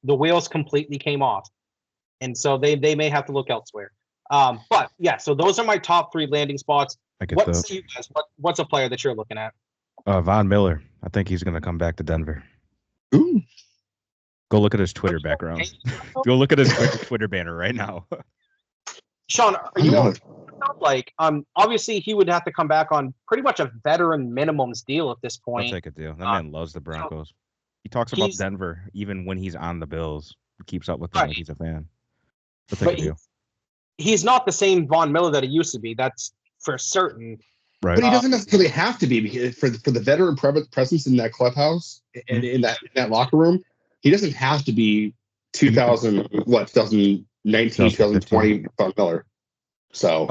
the wheels completely came off. And so they may have to look elsewhere. But yeah, so those are my top three landing spots. What's you guys? What's a player that you're looking at? Von Miller. I think he's going to come back to Denver. Ooh. Go look at his Twitter background. Go look at his Twitter banner right now. Sean, are you like obviously he would have to come back on pretty much a veteran minimums deal at this point. I'll take a deal. That man loves the Broncos. He talks about Denver even when he's on the Bills. He keeps up with them like he's a fan. I'll take a deal. He's not the same Von Miller that he used to be. That's for certain. Right. But he doesn't necessarily have to be because for the veteran presence in that clubhouse and in that locker room, he doesn't have to be 2019, 2020 Von Miller. So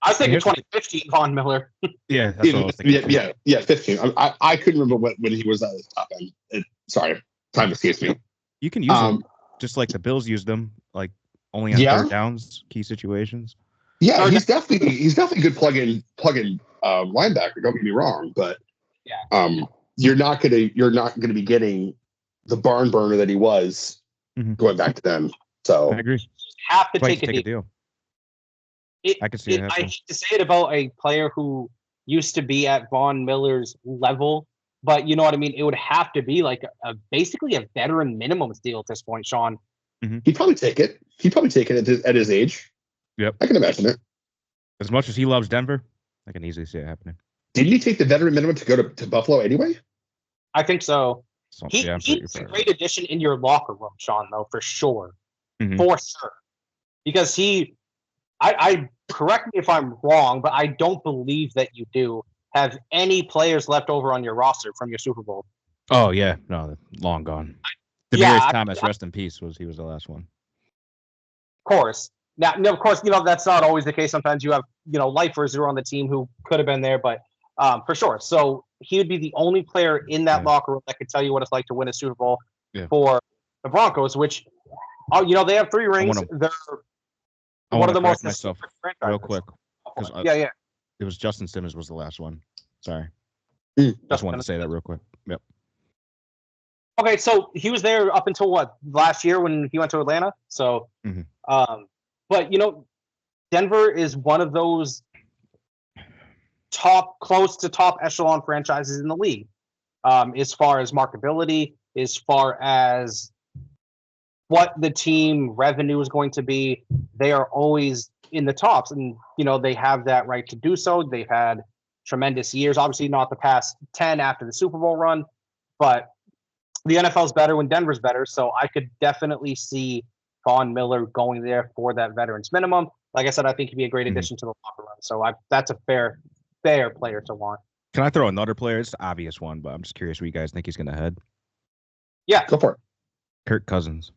I think 2015 Von Miller. Yeah, that's what I was thinking. Yeah, 15. I couldn't remember when he was at the top end. Sorry, time escapes me. You can use him just like the Bills used them, like only on third downs, key situations. Yeah, he's definitely a good plug-in linebacker. Don't get me wrong, but you're not gonna be getting the barn burner that he was going back to them. So I agree. Have to take a deal. I can see it. I hate to say it about a player who used to be at Von Miller's level, but you know what I mean. It would have to be like basically a veteran minimums deal at this point, Sean. He'd probably take it. He'd probably take it at his age. Yep, I can imagine it. As much as he loves Denver, I can easily see it happening. Didn't he take the veteran minimum to go to Buffalo anyway? I think so. He's a great addition in your locker room, Sean, though, for sure. For sure. Because I correct me if I'm wrong, but I don't believe that you do have any players left over on your roster from your Super Bowl. Oh, yeah. No, long gone. Demaryius Thomas, rest in peace, he was the last one. Of course. Now, of course, that's not always the case. Sometimes you have, lifers who are on the team who could have been there, but for sure. So he would be the only player in that locker room that could tell you what it's like to win a Super Bowl. for the Broncos, which, they have 3 rings. They're one of the most myself franchises. real quick. Yeah. It was Justin Simmons was the last one. Sorry. Mm. Just wanted to say that real quick. Yep. Okay, so he was there up until last year when he went to Atlanta. So, but Denver is one of those close to top echelon franchises in the league, as far as marketability, as far as what the team revenue is going to be. They are always in the tops, and they have that right to do so. They've had tremendous years. Obviously, not the past 10 after the Super Bowl run, but the NFL's better when Denver's better. So I could definitely see Von Miller going there for that veterans minimum. Like I said, I think he'd be a great addition to the locker room. So that's a fair player to want. Can I throw another player? It's the obvious one, but I'm just curious what you guys think he's going to head. Yeah, Go for it. Kirk Cousins.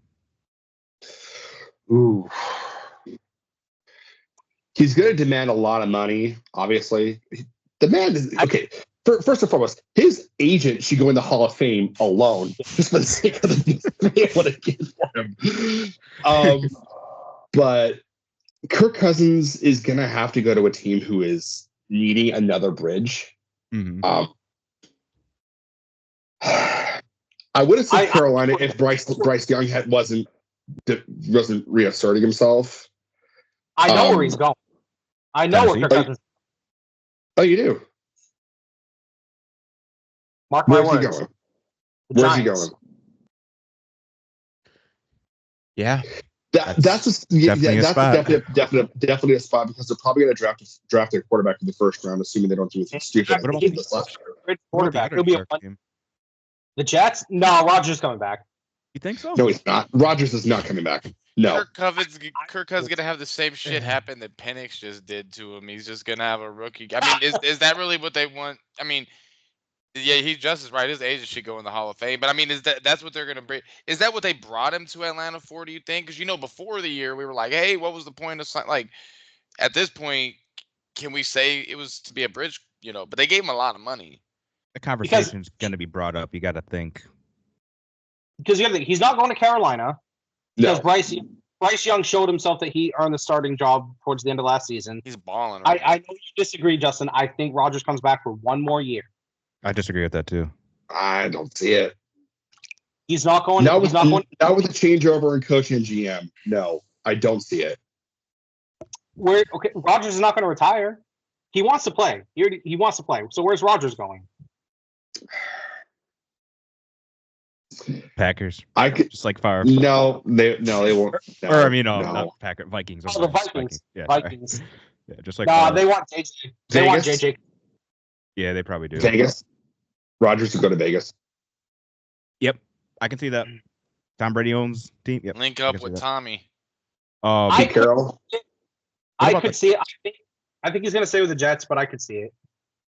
Ooh. He's going to demand a lot of money, obviously. The man is okay. First and foremost, his agent should go in the Hall of Fame alone, just for the sake of the being able to get for him. But Kirk Cousins is going to have to go to a team who is needing another bridge. Mm-hmm. I would have said Carolina if Bryce Young wasn't reasserting himself. I know where he's going. I know where Kirk Cousins. Oh, you do. Mark my words. Where's he going? Where's he going? Yeah. That's definitely a spot because they're probably going to draft a quarterback in the first round, assuming they don't do anything stupid. What about the quarterback? He'll be the Jets. No, Rodgers coming back. You think so? No, he's not. Rodgers is not coming back. No. Kirk Cousins gonna have the same shit happen that Penix just did to him. He's just gonna have a rookie. I mean, is that really what they want? I mean, yeah, he's just as right. His agent should go in the Hall of Fame. But I mean, that's what they're gonna bring? Is that what they brought him to Atlanta for? Do you think? Because before the year we were like, hey, what was the point of like? At this point, can we say it was to be a bridge? But they gave him a lot of money. The conversation's gonna be brought up. You got to think. Because he's not going to Carolina. No. Because Bryce Young showed himself that he earned the starting job towards the end of last season. He's balling. Right? I know you disagree, Justin. I think Rodgers comes back for one more year. I disagree with that too. I don't see it. He's not going. Now with the changeover in coach and GM. No, I don't see it. Rodgers is not going to retire. He wants to play. He wants to play. So where's Rodgers going? Packers. I could just like Favre. No, they won't. No, or not Packers. Vikings. Oh, the Vikings. Yeah, Vikings. Yeah, just like. They want JJ. They want JJ. Yeah, they probably do. Vegas. Rodgers to go to Vegas. Yep, I can see that. Tom Brady owns team. Yep. Link up with Tommy. Pete Carroll. I could see it. I think he's going to stay with the Jets, but I could see it.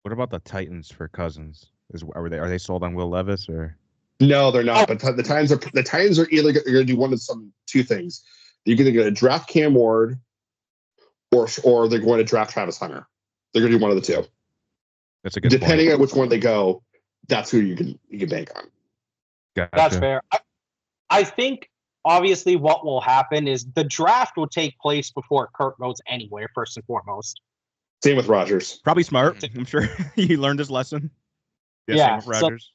What about the Titans for Cousins? Are they sold on Will Levis or? No, they're not. But the Titans are either going to do one of two things. You're either going to draft Cam Ward, or they're going to draft Travis Hunter. They're going to do one of the two. That's a good. Depending point. on which one they go, that's who you can bank on. Gotcha. That's fair. I think obviously what will happen is the draft will take place before Kirk goes anywhere. First and foremost. Same with Rodgers. Probably smart. I'm sure he learned his lesson. Yeah. Same with Rodgers.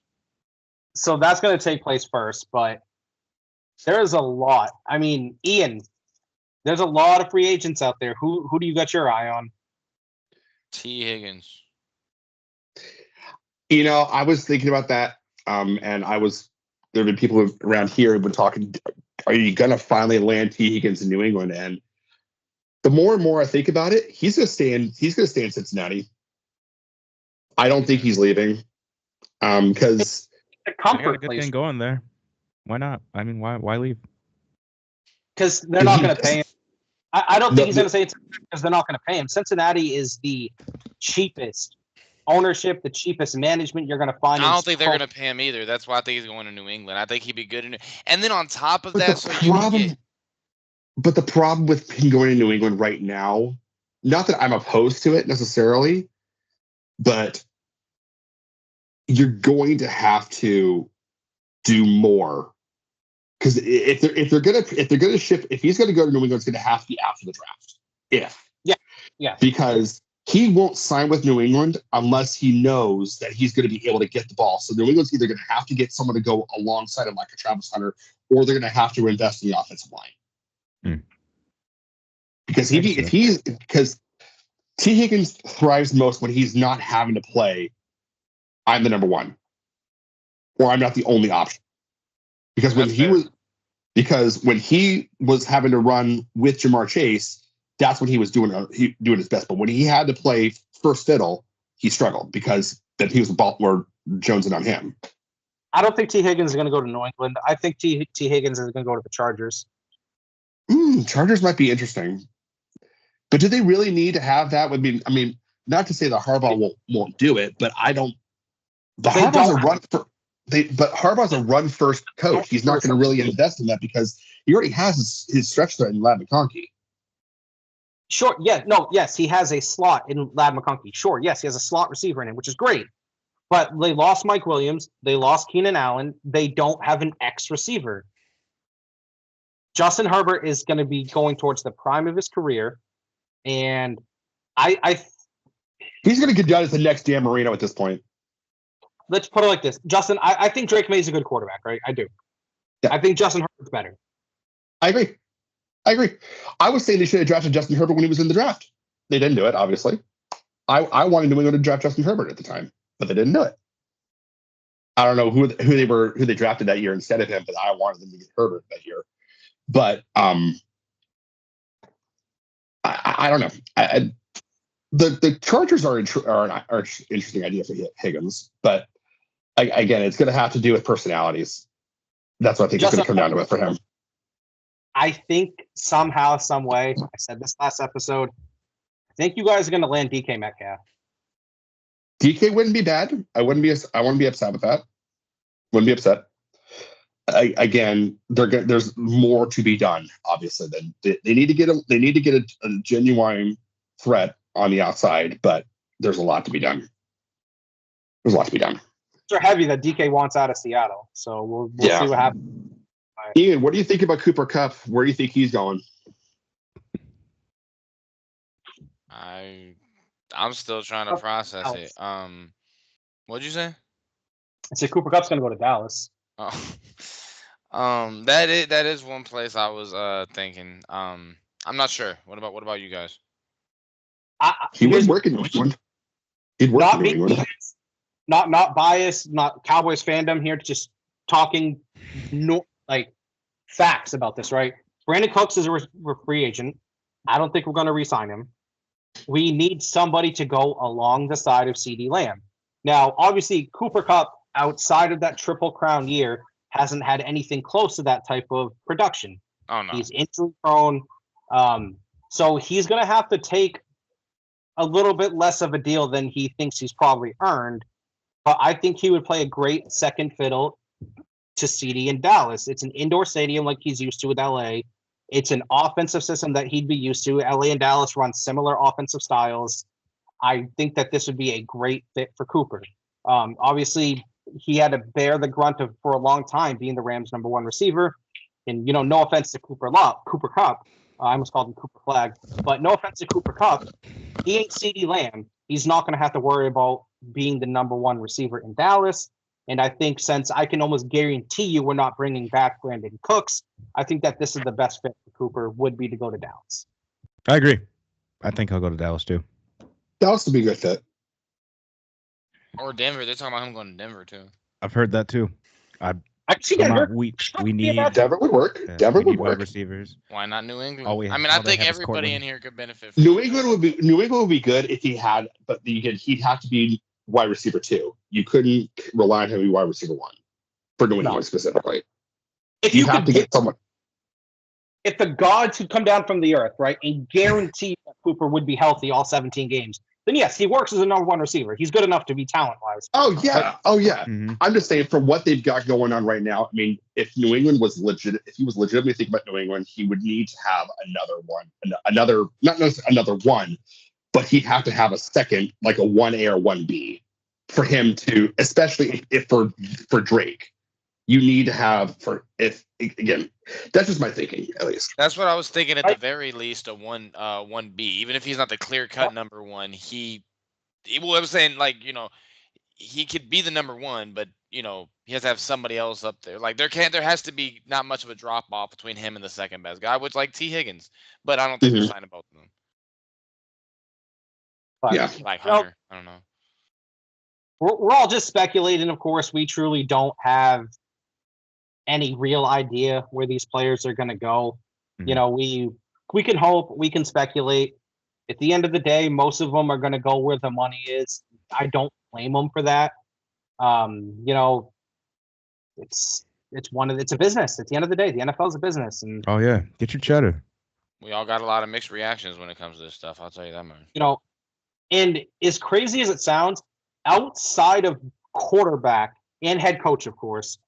So that's going to take place first, but there is a lot. I mean, Ian, there's a lot of free agents out there. Who do you got your eye on? T. Higgins. I was thinking about that, and there have been people around here who've been talking. Are you going to finally land T. Higgins in New England? And the more and more I think about it, he's going to stay in Cincinnati. I don't think he's leaving, because. A comfort good place. thing going there. Why not? I mean, why leave? Because they're not going to pay him. I don't think he's going to say it's because they're not going to pay him. Cincinnati is the cheapest ownership, the cheapest management you're going to find. I don't think they're going to pay him either. That's why I think he's going to New England. I think he'd be good and then on top of that, But the problem with him going to New England right now, not that I'm opposed to it necessarily, but you're going to have to do more Because if they're gonna ship, if he's gonna go to New England, it's gonna have to be after the draft. Yeah. Because he won't sign with New England unless he knows that he's going to be able to get the ball. So New England's either going to have to get someone to go alongside him like a Travis Hunter, or they're going to have to invest in the offensive line. Because because T. Higgins thrives most when he's not having to play, I'm the number one, or I'm not the only option. Because when he was having to run with Jamar Chase, that's when he was doing his best. But when he had to play first fiddle, he struggled because then he was the ball were jonesing on him. I don't think T. Higgins is going to go to New England. I think T. Higgins is going to go to the Chargers. Chargers might be interesting. But do they really need to have that? I mean, not to say that Harbaugh won't do it, but I don't. Harbaugh's a run first coach. He's not going to really invest in that because he already has his stretch threat in Ladd McConkey. Sure. Yeah. No. Yes, he has a slot in Ladd McConkey. Sure. Yes, he has a slot receiver in him, which is great. But they lost Mike Williams. They lost Keenan Allen. They don't have an X receiver. Justin Herbert is going to be going towards the prime of his career, and he's going to get done as the next Dan Marino at this point. Let's put it like this, Justin. I think Drake May is a good quarterback, right? I do. Yeah. I think Justin Herbert's better. I agree. I was saying they should have drafted Justin Herbert when he was in the draft. They didn't do it, obviously. I wanted New England to draft Justin Herbert at the time, but they didn't do it. I don't know who they drafted that year instead of him, but I wanted them to get Herbert that year. But I don't know. The Chargers are an interesting idea for Higgins, but again, it's going to have to do with personalities. That's what I think it's going to come down to it for him. I think somehow, some way, I said this last episode, I think you guys are going to land DK Metcalf. DK wouldn't be bad. I wouldn't be upset with that. Wouldn't be upset. Again, there's more to be done. Obviously, they need to get a genuine threat on the outside, but there's a lot to be done. They're heavy that DK wants out of Seattle, so we'll see what happens. Ian, what do you think about Cooper Kupp? Where do you think he's going? I'm still trying to process it. What'd you say? I said Cooper Kupp's going to go to Dallas. Oh, that is one place I was thinking. I'm not sure. What about you guys? He was working with one. He'd work with one. Not biased, not Cowboys fandom here. Just talking facts about this, right? Brandon Cooks is a free agent. I don't think we're going to re-sign him. We need somebody to go along the side of CeeDee Lamb. Now, obviously, Cooper Kupp, outside of that Triple Crown year, hasn't had anything close to that type of production. Oh, no. He's injury prone. So he's going to have to take a little bit less of a deal than he thinks he's probably earned. But I think he would play a great second fiddle to CeeDee in Dallas. It's an indoor stadium like he's used to with LA. It's an offensive system that he'd be used to. LA and Dallas run similar offensive styles. I think that this would be a great fit for Cooper. Obviously, he had to bear the grunt of, for a long time, being the Rams' number one receiver. And, no offense to Cooper Kupp. I almost called him Cooper Flag. But no offense to Cooper Kupp. He ain't CeeDee Lamb. He's not going to have to worry about being the number one receiver in Dallas. And I think since I can almost guarantee you we're not bringing back Brandon Cooks, I think that this is the best fit for Cooper would be to go to Dallas. I agree. I think I'll go to Dallas too. Dallas would be a good fit. Or Denver. They're talking about him going to Denver too. I've heard that too. I see Denver. We need Denver would work. Denver would work. Wide receivers. Why not New England? I think everybody in here could benefit from New England would be good if he had, but he'd have to be wide receiver 2. You couldn't rely on him to be wide receiver 1 for New England specifically. If you have to get someone. If the gods had come down from the earth, right, and guaranteed that Cooper would be healthy all 17 games, then yes, he works as a number one receiver. He's good enough to be talent-wise. Oh, yeah. Mm-hmm. I'm just saying, from what they've got going on right now, I mean, if New England was legit, if he was legitimately thinking about New England, he would need to have another one, not necessarily another one, but he'd have to have a second, like a 1A or 1B for him to, especially if for Drake, you need to have again, that's just my thinking, at least. That's what I was thinking. At the very least, a 1B. Even if he's not the clear cut number one, well, I was saying, like, he could be the number one, but he has to have somebody else up there. Like there has to be not much of a drop off between him and the second best guy, which like T. Higgins, but I don't think they're signing both of them. Yeah, like Hunter, I don't know. We're all just speculating. Of course, we truly don't have any real idea where these players are going to go. Mhm. We can hope, we can speculate. At the end of the day, most of them are going to go where the money is. I don't blame them for that. It's a business. At the end of the day, the NFL is a business, and Oh yeah, get your cheddar. We all got a lot of mixed reactions when it comes to this stuff. I'll tell you that much. And as crazy as it sounds, outside of quarterback and head coach, of course,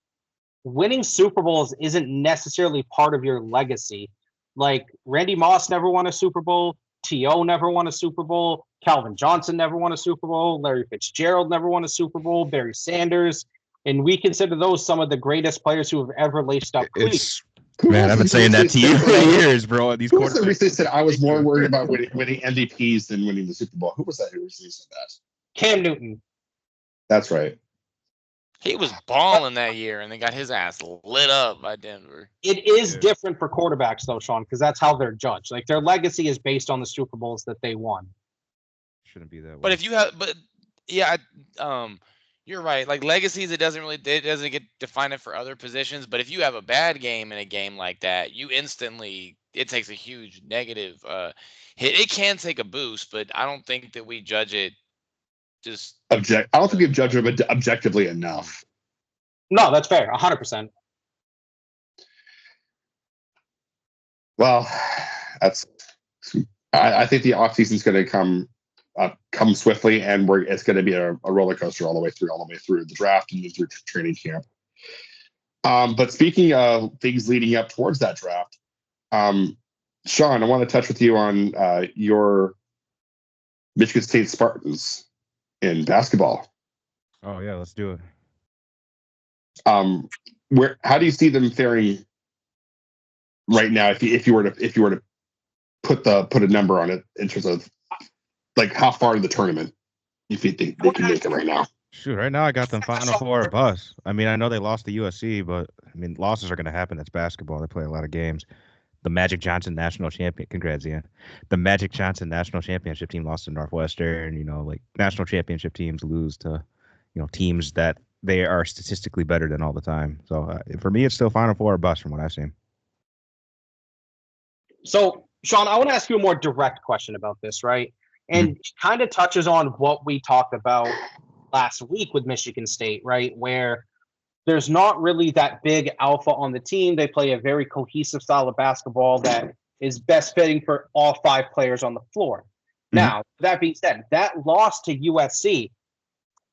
winning Super Bowls isn't necessarily part of your legacy. Like Randy Moss never won a Super Bowl. T.O. never won a Super Bowl. Calvin Johnson never won a Super Bowl. Larry Fitzgerald never won a Super Bowl. Barry Sanders. And we consider those some of the greatest players who have ever laced up cleats. Man, I've been saying that to you for years, bro. These Who was that recently said I was more worried about winning MVPs than winning the Super Bowl? Who was that who recently said that? Cam Newton. That's right. He was balling that year and then got his ass lit up by Denver. It is different for quarterbacks, though, Sean, because that's how they're judged. Like their legacy is based on the Super Bowls that they won. Shouldn't be that way. But if you have, you're right. Like legacies, it doesn't get defined for other positions. But if you have a bad game in a game like that, it takes a huge negative hit. It can take a boost, but I don't think that we judge it just. I don't think we judge it objectively enough. No, that's fair. 100%. Well, I think the offseason is going to come swiftly, and it's going to be a roller coaster all the way through the draft and through training camp. But speaking of things leading up towards that draft, Sean, I want to touch with you on your Michigan State Spartans in basketball. Oh yeah, let's do it. How do you see them faring right now? If you were to put a number on it in terms of like how far in the tournament if you think they can make it right now? Shoot, right now I got them Final Four or bust. I mean, I know they lost to USC, but I mean, losses are going to happen. That's basketball. They play a lot of games. The Magic Johnson National Champion. Congrats, Ian. The Magic Johnson National Championship team lost to Northwestern. Like national championship teams lose to, teams that they are statistically better than all the time. So for me, it's still Final Four or bust from what I've seen. So, Sean, I want to ask you a more direct question about this, right? And it kind of touches on what we talked about last week with Michigan State, right? Where there's not really that big alpha on the team. They play a very cohesive style of basketball that is best fitting for all 5 players on the floor. Now, that being said, that loss to USC,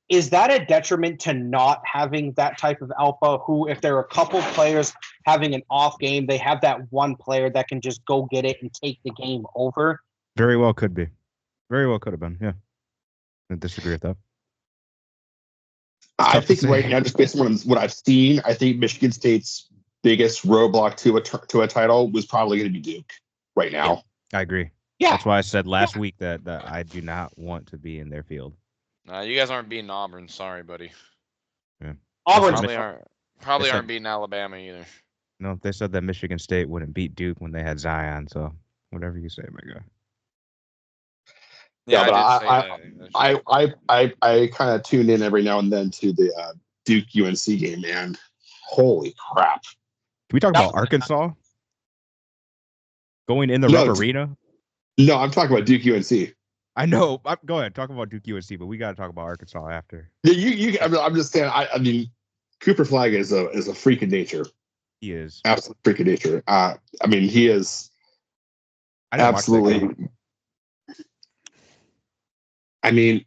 is that a detriment to not having that type of alpha who, if there are a couple players having an off game, they have that one player that can just go get it and take the game over? Very well could be. Very well could have been, yeah. I disagree with that. I think right now, just based on what I've seen, I think Michigan State's biggest roadblock to a title was probably going to be Duke right now. I agree. Yeah. That's why I said last week that I do not want to be in their field. You guys aren't beating Auburn. Sorry, buddy. Yeah. Auburn probably aren't beating Alabama either. No, they said that Michigan State wouldn't beat Duke when they had Zion. So whatever you say, my guy. Yeah, I kind of tune in every now and then to the Duke UNC game, and holy crap! Can we talk about Arkansas going in the Rupp Arena? No, I'm talking about Duke UNC. I know. Go ahead, talk about Duke UNC, but we got to talk about Arkansas after. Yeah, I'm just saying. I mean, Cooper Flag is a freak of nature. He is absolute freak of nature. I mean, he is absolutely. I mean,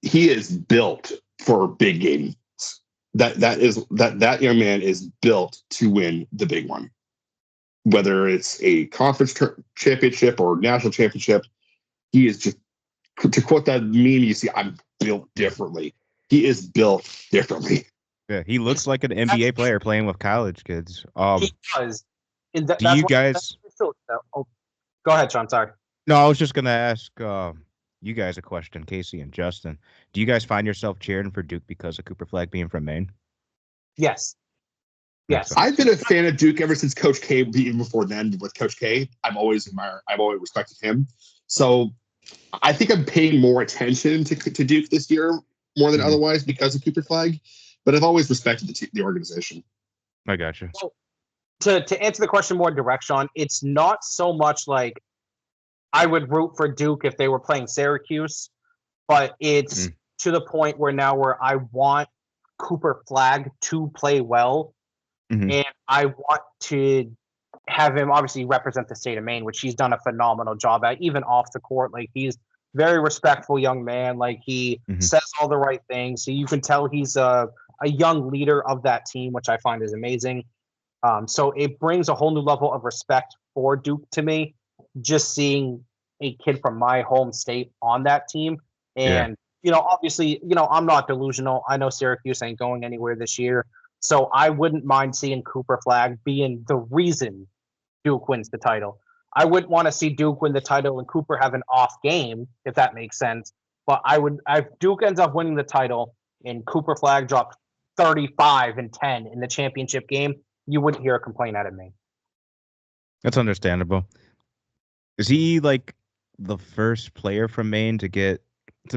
he is built for big games. That young man is built to win the big one, whether it's a conference championship or national championship. He is just, to quote that meme you see, I'm built differently. He is built differently. Yeah, he looks like an NBA player playing with college kids. He does. And do you guys? Oh, go ahead, Sean. Sorry. No, I was just gonna ask you guys a question, Casey and Justin. Do you guys find yourself cheering for Duke because of Cooper Flag being from Maine? Yes. Yes. I've been a fan of Duke ever since Coach K, even before then with Coach K. I've always respected him. So I think I'm paying more attention to Duke this year more than otherwise because of Cooper Flag. But I've always respected the organization. I got you. So, to answer the question more direct, Sean, it's not so much like I would root for Duke if they were playing Syracuse, but it's to the point where I want Cooper Flag to play well, and I want to have him obviously represent the state of Maine, which he's done a phenomenal job at, even off the court. Like, he's very respectful young man. Like, he says all the right things. So you can tell he's a young leader of that team, which I find is amazing. So it brings a whole new level of respect for Duke to me, just seeing a kid from my home state on that team. And, obviously, I'm not delusional. I know Syracuse ain't going anywhere this year. So I wouldn't mind seeing Cooper Flag being the reason Duke wins the title. I wouldn't want to see Duke win the title and Cooper have an off game, if that makes sense. But if Duke ends up winning the title and Cooper Flag dropped 35 and 10 in the championship game, you wouldn't hear a complaint out of me. That's understandable. Is he like the first player from Maine to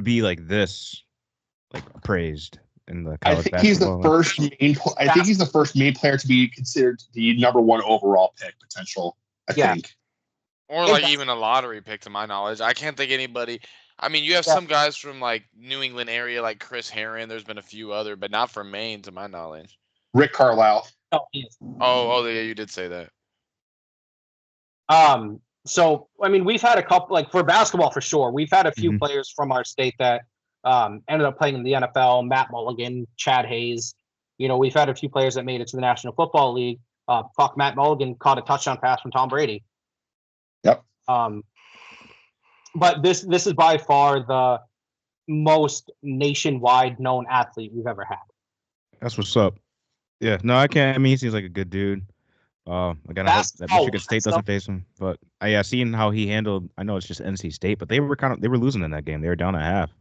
be like this, like praised in the college I think he's the first Maine. I think he's the first Maine player to be considered the #1 overall pick potential. I think, or like even a lottery pick, to my knowledge. I can't think anybody. I mean, you have some guys from like New England area, like Chris Herron. There's been a few other, but not from Maine, to my knowledge. Rick Carlisle. Oh, yeah, you did say that. So I mean, we've had a couple, like for basketball for sure. We've had a few players from our state that ended up playing in the NFL. Matt Mulligan, Chad Hayes. We've had a few players that made it to the National Football League. Matt Mulligan caught a touchdown pass from Tom Brady. Yep. But this is by far the most nationwide known athlete we've ever had. That's what's up. Yeah, no, I can't. I mean, he seems like a good dude. Again, I hope that Michigan State doesn't face him. But seeing how he handled, I know it's just NC State, but they were losing in that game. They were down at half.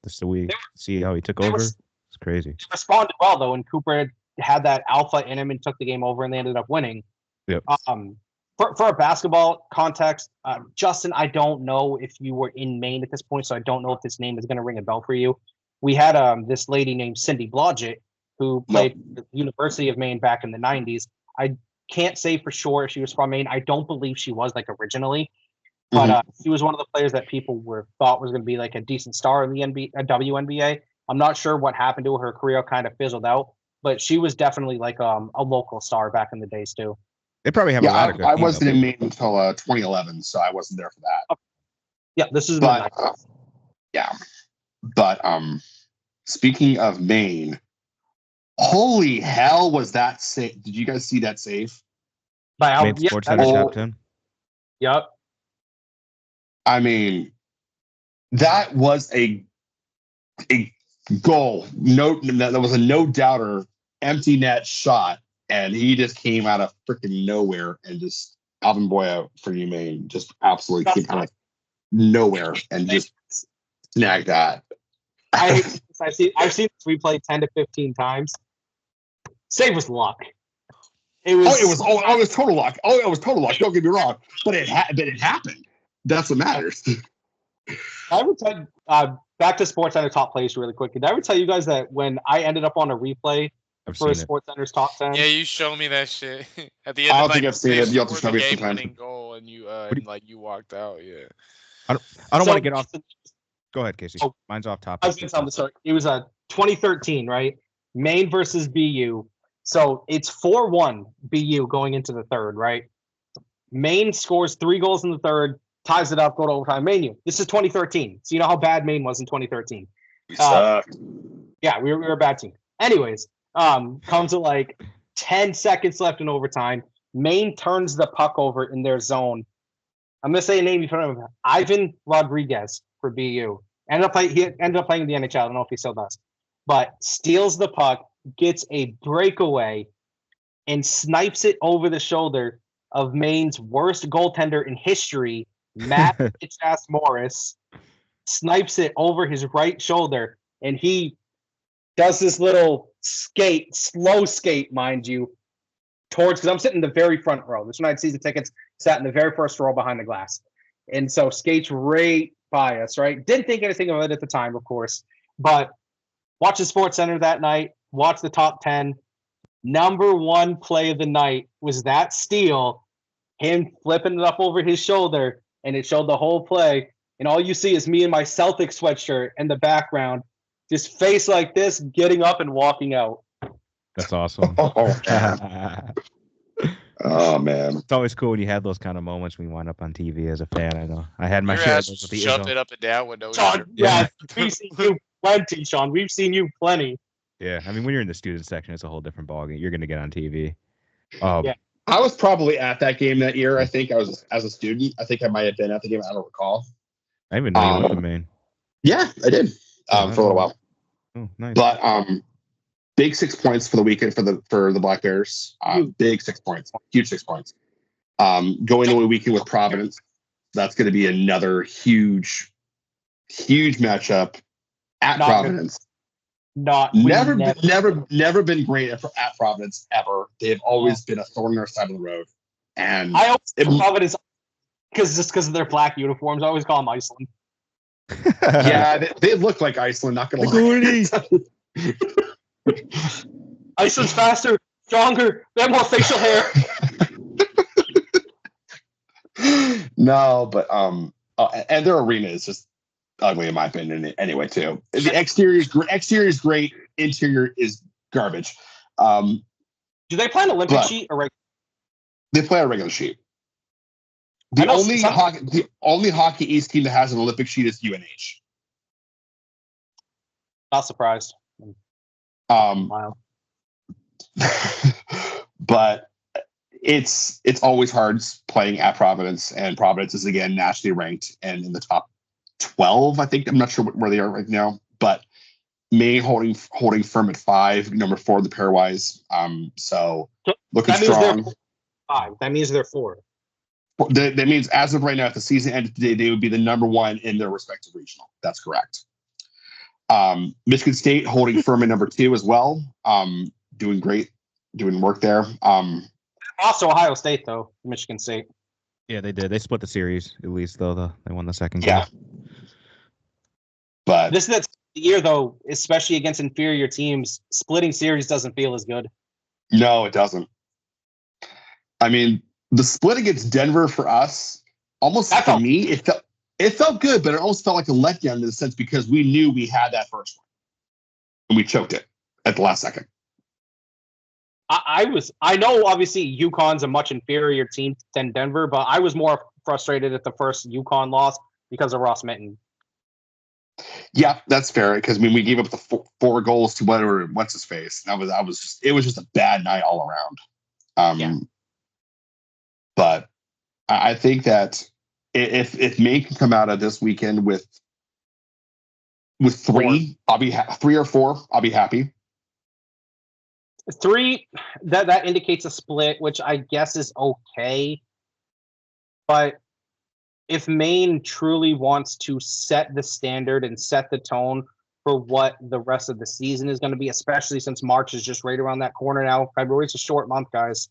Just so we see how he took over. It's crazy. He responded well though, and Cooper had that alpha in him and took the game over, and they ended up winning. Yep. For a basketball context, Justin, I don't know if you were in Maine at this point, so I don't know if this name is going to ring a bell for you. We had this lady named Cindy Blodgett who played at the University of Maine back in the 90s. I can't say for sure if she was from Maine. I don't believe she was like originally, but she was one of the players that people thought was going to be like a decent star in the WNBA. I'm not sure what happened to her. Her career kind of fizzled out, but she was definitely like a local star back in the days too. They probably have a lot of good I wasn't in Maine until 2011, so I wasn't there for that. Yeah, this is But speaking of Maine, holy hell, was that safe? Did you guys see that save? Maine Sports Center top 10. Yep. I mean, that was a goal. That was a no doubter, empty net shot, and he just came out of freaking nowhere and just Alvin Boya for you, Maine, just absolutely came out of nowhere and just snagged that. I've seen this replay 10 to 15 times. Save was luck. It was total luck. It was total luck. Don't get me wrong, but it happened. That's what matters. I would tell back to SportsCenter top plays really quick. Did I ever tell you guys that when I ended up on a replay for SportsCenter's top 10? Yeah, you showed me that shit at the end. I don't think I've seen it. You have to show me game-winning goal, and you you walked out. Yeah. I don't want to get off. Go ahead, Casey. Mine's off topic. I was going to tell the story. It was 2013, right? Maine versus BU. So it's 4-1 BU going into the third, right? Maine scores 3 goals in the third, ties it up, go to overtime. Maine, this is 2013. So you know how bad Maine was in 2013. We sucked. Yeah, we were a bad team. Anyways, comes to like 10 seconds left in overtime. Maine turns the puck over in their zone. I'm going to say a name in front of him. Ivan Rodriguez for BU. He ended up playing in the NHL. I don't know if he still does. But steals the puck, gets a breakaway and snipes it over the shoulder of Maine's worst goaltender in history, Matt Bitch-ass Morris. Snipes it over his right shoulder, and he does this little skate, slow skate, mind you, towards, because I'm sitting in the very front row. This one I had season tickets, sat in the very first row behind the glass. And so skates right by us, right? Didn't think anything of it at the time, of course, but watched the Sports Center that night, watched the top 10. Number one play of the night was that steal, him flipping it up over his shoulder, and it showed the whole play. And all you see is me in my Celtics sweatshirt in the background, just face like this, getting up and walking out. That's awesome. Oh man, It's always cool when you have those kind of moments when you wind up on TV as a fan. I know I had my Your share of ass those with the shoved Izzo. it up and down with no Sean, shirt. yeah, we've seen you plenty, Sean. We've seen you plenty. Yeah, I mean when you're in the student section, it's a whole different ballgame. You're gonna get on TV. Yeah. I was probably at that game that year. I think I was as a student. I think I might have been at the game. I don't recall. I even know you went to Maine. Yeah, I did for a little while. Oh, nice. But big 6 points for the weekend for the Black Bears. Big 6 points, huge 6 points. Going into a weekend with Providence, that's going to be another huge matchup at Not Providence. Never been great at Providence ever. They've always been a thorn in our side of the road. And I always say Providence because of their black uniforms. I always call them Iceland. yeah, they look like Iceland. Not gonna lie. Iceland's faster, stronger. They have more facial hair. No, but and their arena is just ugly in my opinion. Anyway, too. The exterior is great. Interior is garbage. Do they play an Olympic sheet or they play a regular sheet? The only Hockey East team that has an Olympic sheet is UNH. Not surprised. Wow. But it's always hard playing at Providence, and Providence is again nationally ranked and in the top 12. I think I'm not sure where they are right now, but Maine holding firm at 5, number 4 in the pairwise. So looking strong. 5. That means they're 4. That means as of right now, if the season ended today, they would be the number 1 in their respective regional. That's correct. Michigan State holding firm at number 2 as well. Doing great, doing work there. Also Ohio State, though. Michigan State. Yeah, they did. They split the series at least, though. They won the second game. Yeah. But this is the year, though, especially against inferior teams, splitting series doesn't feel as good. No, it doesn't. I mean, the split against Denver for us, almost for me, it felt good, but it almost felt like a letdown in the sense because we knew we had that first one. And we choked it at the last second. I know obviously UConn's a much inferior team than Denver, but I was more frustrated at the first UConn loss because of Ross Minton. Yeah, that's fair. Because we gave up the 4 goals to what's his face. It was just a bad night all around. But I think that if Maine can come out of this weekend with 3, I'll be 3 or 4. I'll be happy. 3, that indicates a split, which I guess is okay. But if Maine truly wants to set the standard and set the tone for what the rest of the season is going to be, especially since March is just right around that corner now. February's a short month, guys.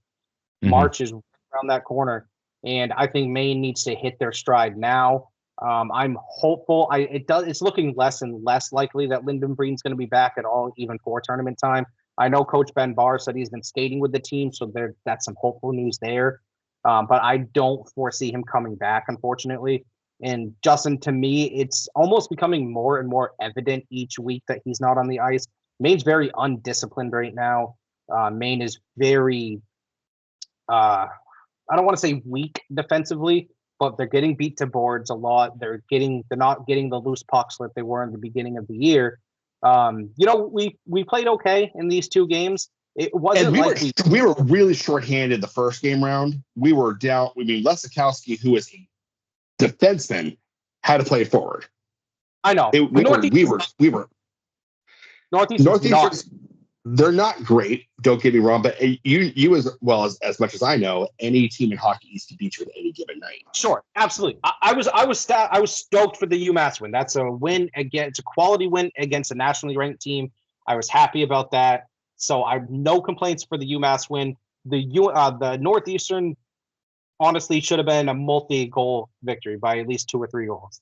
Mm-hmm. March is around that corner. And I think Maine needs to hit their stride now. I'm hopeful. It's looking less and less likely that Lyndon Breen's going to be back at all, even for tournament time. I know Coach Ben Barr said he's been skating with the team, so that's some hopeful news there. But I don't foresee him coming back, unfortunately. And Justin, to me, it's almost becoming more and more evident each week that he's not on the ice. Maine's very undisciplined right now. Maine is very, I don't want to say weak defensively, but they're getting beat to boards a lot. They're not getting the loose pucks that they were in the beginning of the year. We played okay in these 2 games. It wasn't we were really shorthanded the first game round. We were down. I mean, Lesikowski, who is a defenseman, had to play forward. I know. We were. Northeast They're not great. Don't get me wrong, but you as well as much as I know, any team in Hockey East can beat you at any given night. Sure, absolutely. I was stoked for the UMass win. That's a win again. It's a quality win against a nationally ranked team. I was happy about that. So I have no complaints for the UMass win. The Northeastern honestly should have been a multi-goal victory by at least 2 or 3 goals.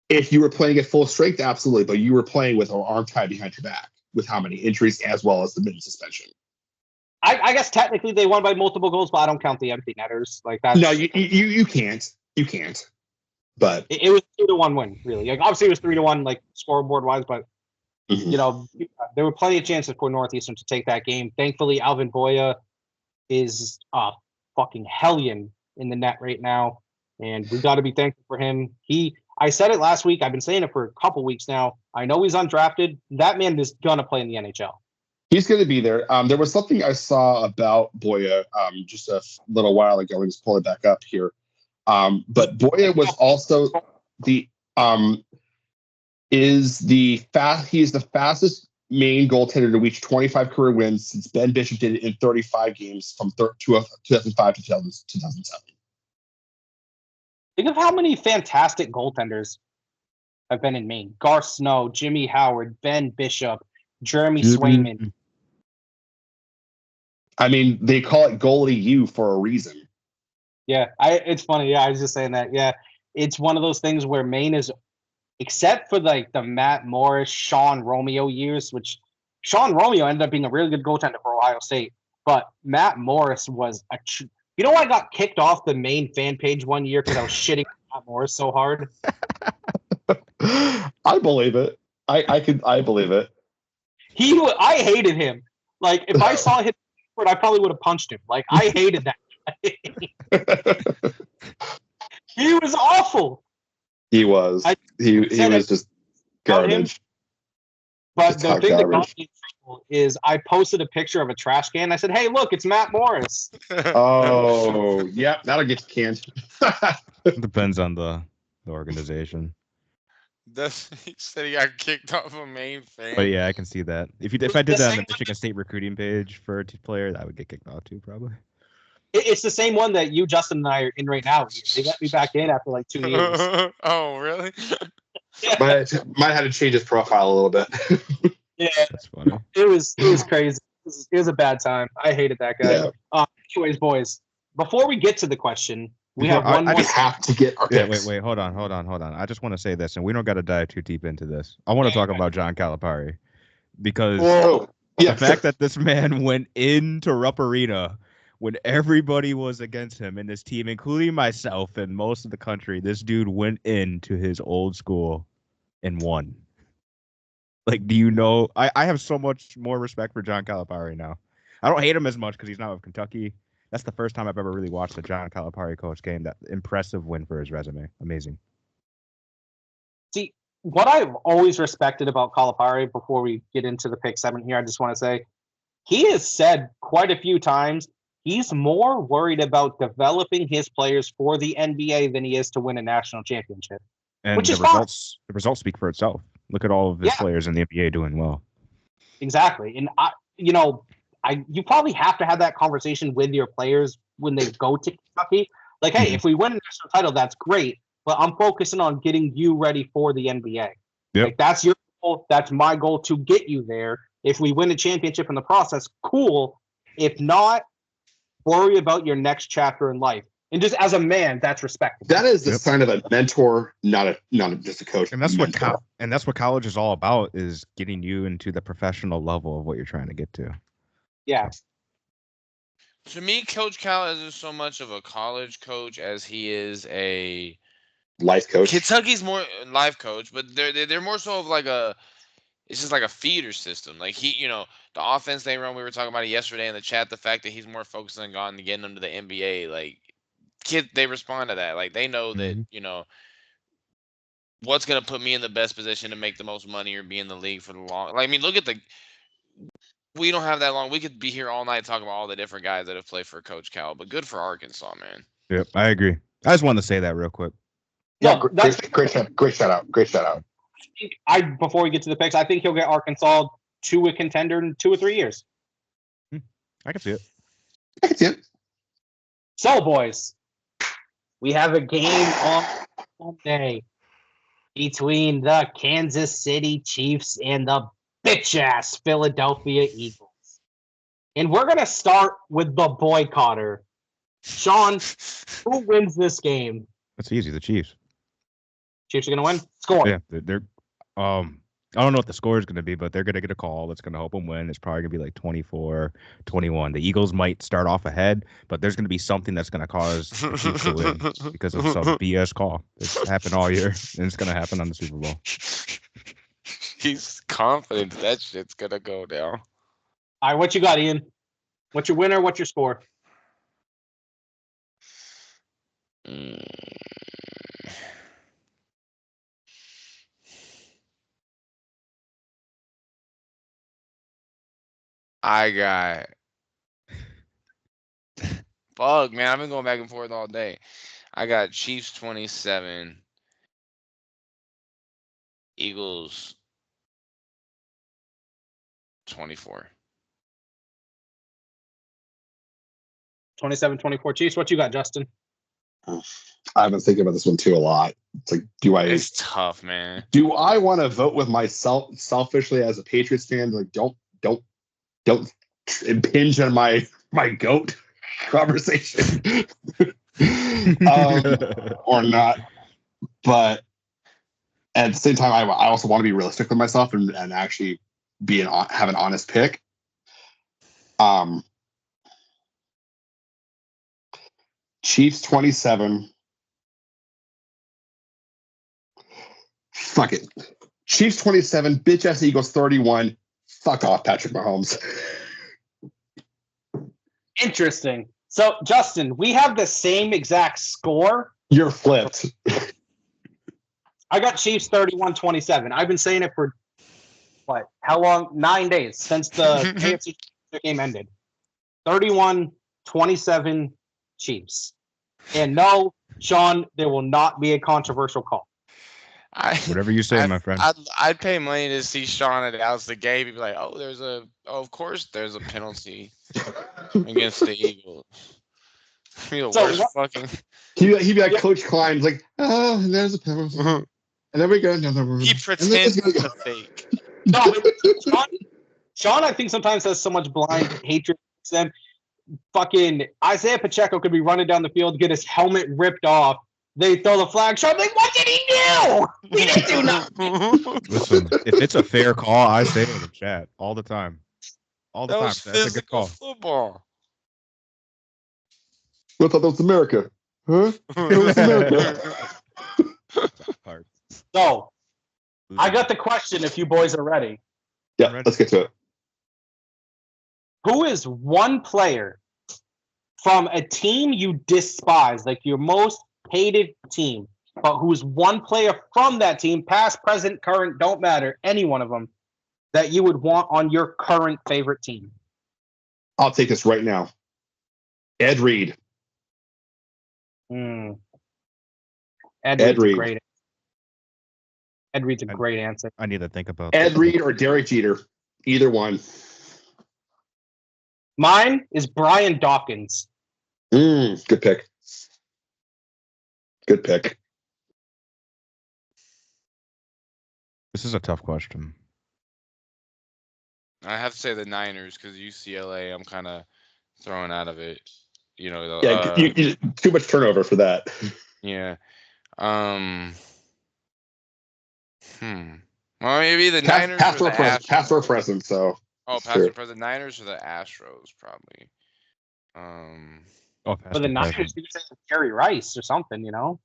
If you were playing at full strength, absolutely, but you were playing with an arm tied behind your back with how many injuries as well as the mini suspension. I guess technically they won by multiple goals, but I don't count the empty netters. Like that. No, you can't. You can't. But it was 2-1 win, really. Like obviously it was 3-1, like scoreboard wise, but you know there were plenty of chances for Northeastern to take that game. Thankfully, Alvin Boya is a fucking hellion in the net right now, and we got to be thankful for him. I said it last week. I've been saying it for a couple weeks now. I know he's undrafted. That man is gonna play in the NHL. He's going to be there. There was something I saw about Boya just a little while ago. Let me just pull it back up here. But Boya was also he's the fastest Maine goaltender to reach 25 career wins since Ben Bishop did it in 35 games from 2005 to 2007. Think of how many fantastic goaltenders have been in Maine. Garth Snow, Jimmy Howard, Ben Bishop, Jeremy Swayman. I mean, they call it goalie U for a reason. Yeah, it's funny. Yeah, I was just saying that. Yeah, it's one of those things where Maine is, except for like the Matt Morris, Sean Romeo years, which Sean Romeo ended up being a really good goaltender for Ohio State, but Matt Morris was you know, I got kicked off the Maine fan page one year because I was shitting Matt Morris so hard. I believe it. I believe it. I hated him. Like if I saw him, I probably would have punched him. Like I hated that. He was awful. He was. He was just garbage. But the thing that got me in trouble is I posted a picture of a trash can. I said, "Hey, look, it's Matt Morris." Oh, yeah, that'll get you canned. Depends on the organization. He said he got kicked off a Maine fan. But yeah, I can see that. If I did that on the Michigan State recruiting page for a player, that would get kicked off too, probably. It's the same one that you, Justin, and I are in right now. They let me back in after like 2 years. Oh, really? Yeah. Might have to change his profile a little bit. Yeah, that's funny. It was crazy. It was a bad time. I hated that guy. Yeah. Anyways, boys, before we get to the question, we have one more. I have to get our picks. Wait, hold on. I just want to say this, and we don't got to dive too deep into this. I want to talk about John Calipari because the fact that this man went into Rupp Arena when everybody was against him and his team, including myself and most of the country, this dude went into his old school and won. Like, do you know? I have so much more respect for John Calipari now. I don't hate him as much because he's not with Kentucky. That's the first time I've ever really watched a John Calipari coach game. That impressive win for his resume. Amazing. See, what I've always respected about Calipari, before we get into the pick 7 here, I just want to say, he has said quite a few times he's more worried about developing his players for the NBA than he is to win a national championship. And which is the results speak for itself. Look at all of his players in the NBA doing well. Exactly. And you probably have to have that conversation with your players when they go to Kentucky. Like, hey, if we win a national title, that's great, but I'm focusing on getting you ready for the NBA. Yep. Like, that's your goal. That's my goal to get you there. If we win a championship in the process, cool. If not, worry about your next chapter in life. And just as a man, that's respectable. That is the sign of a mentor, not just a coach. And that's what college is all about, is getting you into the professional level of what you're trying to get to. Yeah. To me, Coach Cal isn't so much of a college coach as he is a life coach. Kentucky's more life coach, but they're more so of like it's just like a feeder system. Like the offense they run, we were talking about it yesterday in the chat, the fact that he's more focusing on getting them to the NBA. Like, kids, they respond to that. Like, they know that, what's going to put me in the best position to make the most money or be in the league for the long. Like, I mean, look at we don't have that long. We could be here all night talking about all the different guys that have played for Coach Cal, but good for Arkansas, man. Yep, I agree. I just wanted to say that real quick. Yeah, great shout out. Great shout out. Before we get to the picks, I think he'll get Arkansas to a contender in 2 or 3 years. I can see it. I can see it. So, boys, we have a game on Sunday between the Kansas City Chiefs and the bitch-ass Philadelphia Eagles. And we're going to start with the boycotter. Sean, who wins this game? It's easy. The Chiefs. Chiefs are going to win? Score. Yeah, they're. I don't know what the score is going to be, but they're going to get a call that's going to help them win. It's probably going to be like 24-21. The Eagles might start off ahead, but there's going to be something that's going to cause the Chiefs to win because of some BS call. It's happened all year, and it's going to happen on the Super Bowl. He's confident that shit's gonna go down. All right, what you got, Ian? What's your winner? What's your score? I got. Fuck, man. I've been going back and forth all day. I got Chiefs 27, Eagles 24. 27-24 Chiefs. What you got, Justin? I've been thinking about this one too a lot. It's like, It's tough, man. do I want to vote with myself selfishly as a Patriots fan? Like, don't impinge on my goat conversation, or not. But at the same time, I also want to be realistic with myself and actually have an honest pick. Chiefs 27. Fuck it. Chiefs 27. Bitch ass Eagles 31. Fuck off, Patrick Mahomes. Interesting. So, Justin, we have the same exact score. You're flipped. I got Chiefs 31-27. I've been saying it for, what, how long? 9 days since the AFC game ended. 31-27 Chiefs. And no, Sean, there will not be a controversial call. Whatever you say, my friend. I'd pay money to see Sean announce the game. He'd be like, of course there's a penalty against the Eagles. Be the worst fucking. He'd be like Coach Klein's like, oh, there's a penalty. And then we go another one. He pretends to fake. No, Sean, I think sometimes has so much blind hatred for them. Fucking Isaiah Pacheco could be running down the field, get his helmet ripped off. They throw the flag. Sean, like, what did he do? He didn't do nothing. Listen, if it's a fair call, I say it in the chat all the time. All the That time. was That's a good call. football. I thought that was America. Huh? It was America. So, I got the question if you boys are ready. Yeah, let's get to it. Who is one player from a team you despise, like your most hated team, but who's one player from that team, past, present, current, don't matter, any one of them, that you would want on your current favorite team? I'll take this right now. Ed Reed. Ed Reed. Ed Reed's a great answer. I need to think about Ed Reed or Derek Jeter. Either one. Mine is Brian Dawkins. Good pick. Good pick. This is a tough question. I have to say the Niners because UCLA, I'm kind of throwing out of it. You know, you too much turnover for that. Yeah. Well, maybe the Niners past or or the present. Astros. Past or present. So. Oh, past or present. Niners or the Astros, probably. For the Niners, you could say Jerry Rice or something, you know.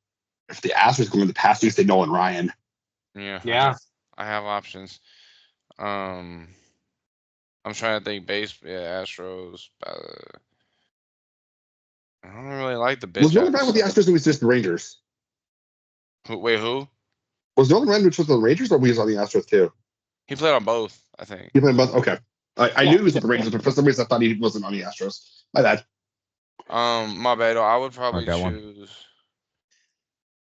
If the Astros go in the past, you say Nolan Ryan. Yeah. I have options. I'm trying to think. Astros. I don't really like the bitch. Was Nolan Ryan with the Astros or was just the Rangers? Wait, who? Was Nolan Ryan with the Rangers or was he on the Astros too? He played on both, I think. He played both? Okay. I knew he was with the Rangers, but for some reason I thought he wasn't on the Astros. My bad. My bad. I would probably choose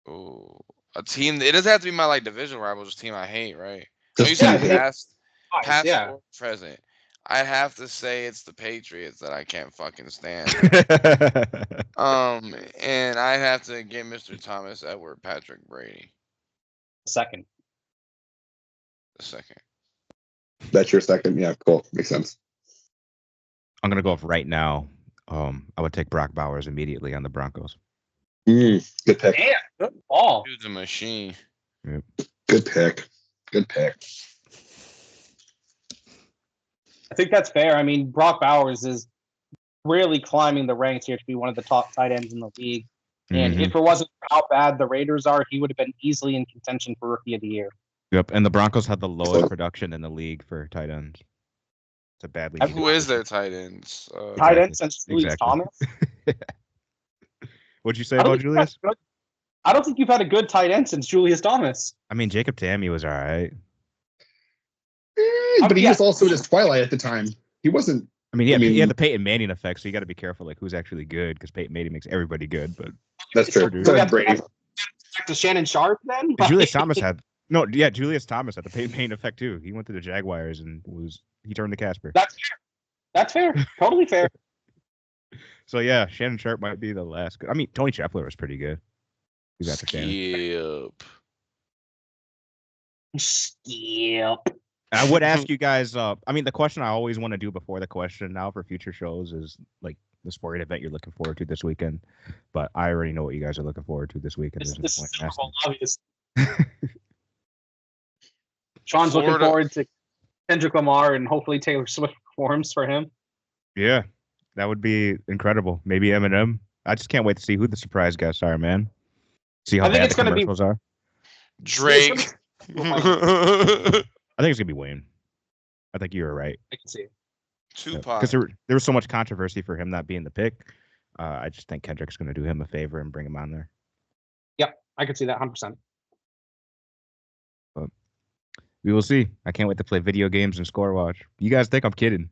a team. It doesn't have to be my division rival, just a team I hate, right? So you said past yeah. or present. I have to say it's the Patriots that I can't fucking stand. And I have to get Mr. Thomas Edward Patrick Brady Second. the second. That's your second. Yeah, cool. Makes sense. I'm gonna go off right now. I would take Brock Bowers immediately on the Broncos. Good pick. Damn, good ball. Dude's a machine. Good pick. Good pick. I think that's fair. I mean, Brock Bowers is really climbing the ranks here to be one of the top tight ends in the league. And Mhm. if it wasn't for how bad the Raiders are, he would have been easily in contention for Rookie of the Year. Yep, and the Broncos had the lowest production in the league for tight ends. It's a badly. Who is their tight ends? Tight end since Julius Thomas. What'd you say about Julius? I don't think you've had a good tight end since Julius Thomas. I mean, Jacob Tammy was all right. But he was also in his twilight at the time. He wasn't. I mean, he had the Peyton Manning effect, so you got to be careful, like who's actually good, because Peyton Manning makes everybody good. But That's true. Dude. So did Brady. Back to Shannon Sharp then. Julius Thomas had Julius Thomas had the Peyton Manning effect too. He went to the Jaguars and he turned to Casper. That's fair. That's fair. Totally fair. So yeah, Shannon Sharp might be the last. I mean, Tony Scheffler was pretty good. He's after Shannon. Skip. I would ask you guys. I mean, the question I always want to do before the question now for future shows is like the sporting event you're looking forward to this weekend. But I already know what you guys are looking forward to this weekend. This is Super Bowl, obvious. Sean's looking Florida. forward to Kendrick Lamar and hopefully Taylor Swift performs for him. Yeah, that would be incredible. Maybe Eminem. I just can't wait to see who the surprise guests are, man. See how I think bad it's the gonna be- commercials are. Drake. I think it's gonna be Wayne. I think you were right. I can see it. Tupac. Because there was so much controversy for him not being the pick. I just think Kendrick's gonna do him a favor and bring him on there. Yep, I can see that 100%. We will see. I can't wait to play video games and score watch. You guys think I'm kidding?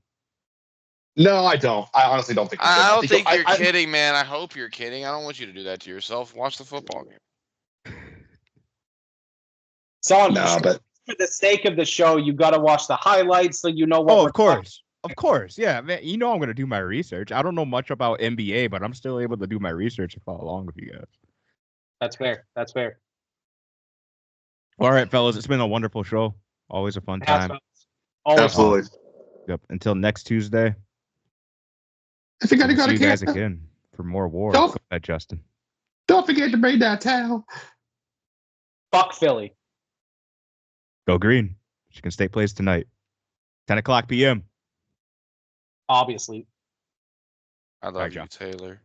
No, I don't. I honestly don't think. I don't think you're I- kidding, man. I hope you're kidding. I don't want you to do that to yourself. Watch the football game. So No, but for the sake of the show, you got to watch the highlights so you know what. Oh, we're of course. Of course. Yeah, man. You know I'm going to do my research. I don't know much about NBA, but I'm still able to do my research and follow along with you guys. That's fair. That's fair. All right, fellas. It's been a wonderful show. Always a fun time. Always absolutely. Yep. Until next Tuesday. I think I we'll got see to you guys again for more war. Don't- Go ahead, Justin. Don't forget to bring that towel. Fuck Philly. Go Green. Michigan State plays tonight. 10 o'clock p.m. Obviously. I love Alright, you, John. Taylor.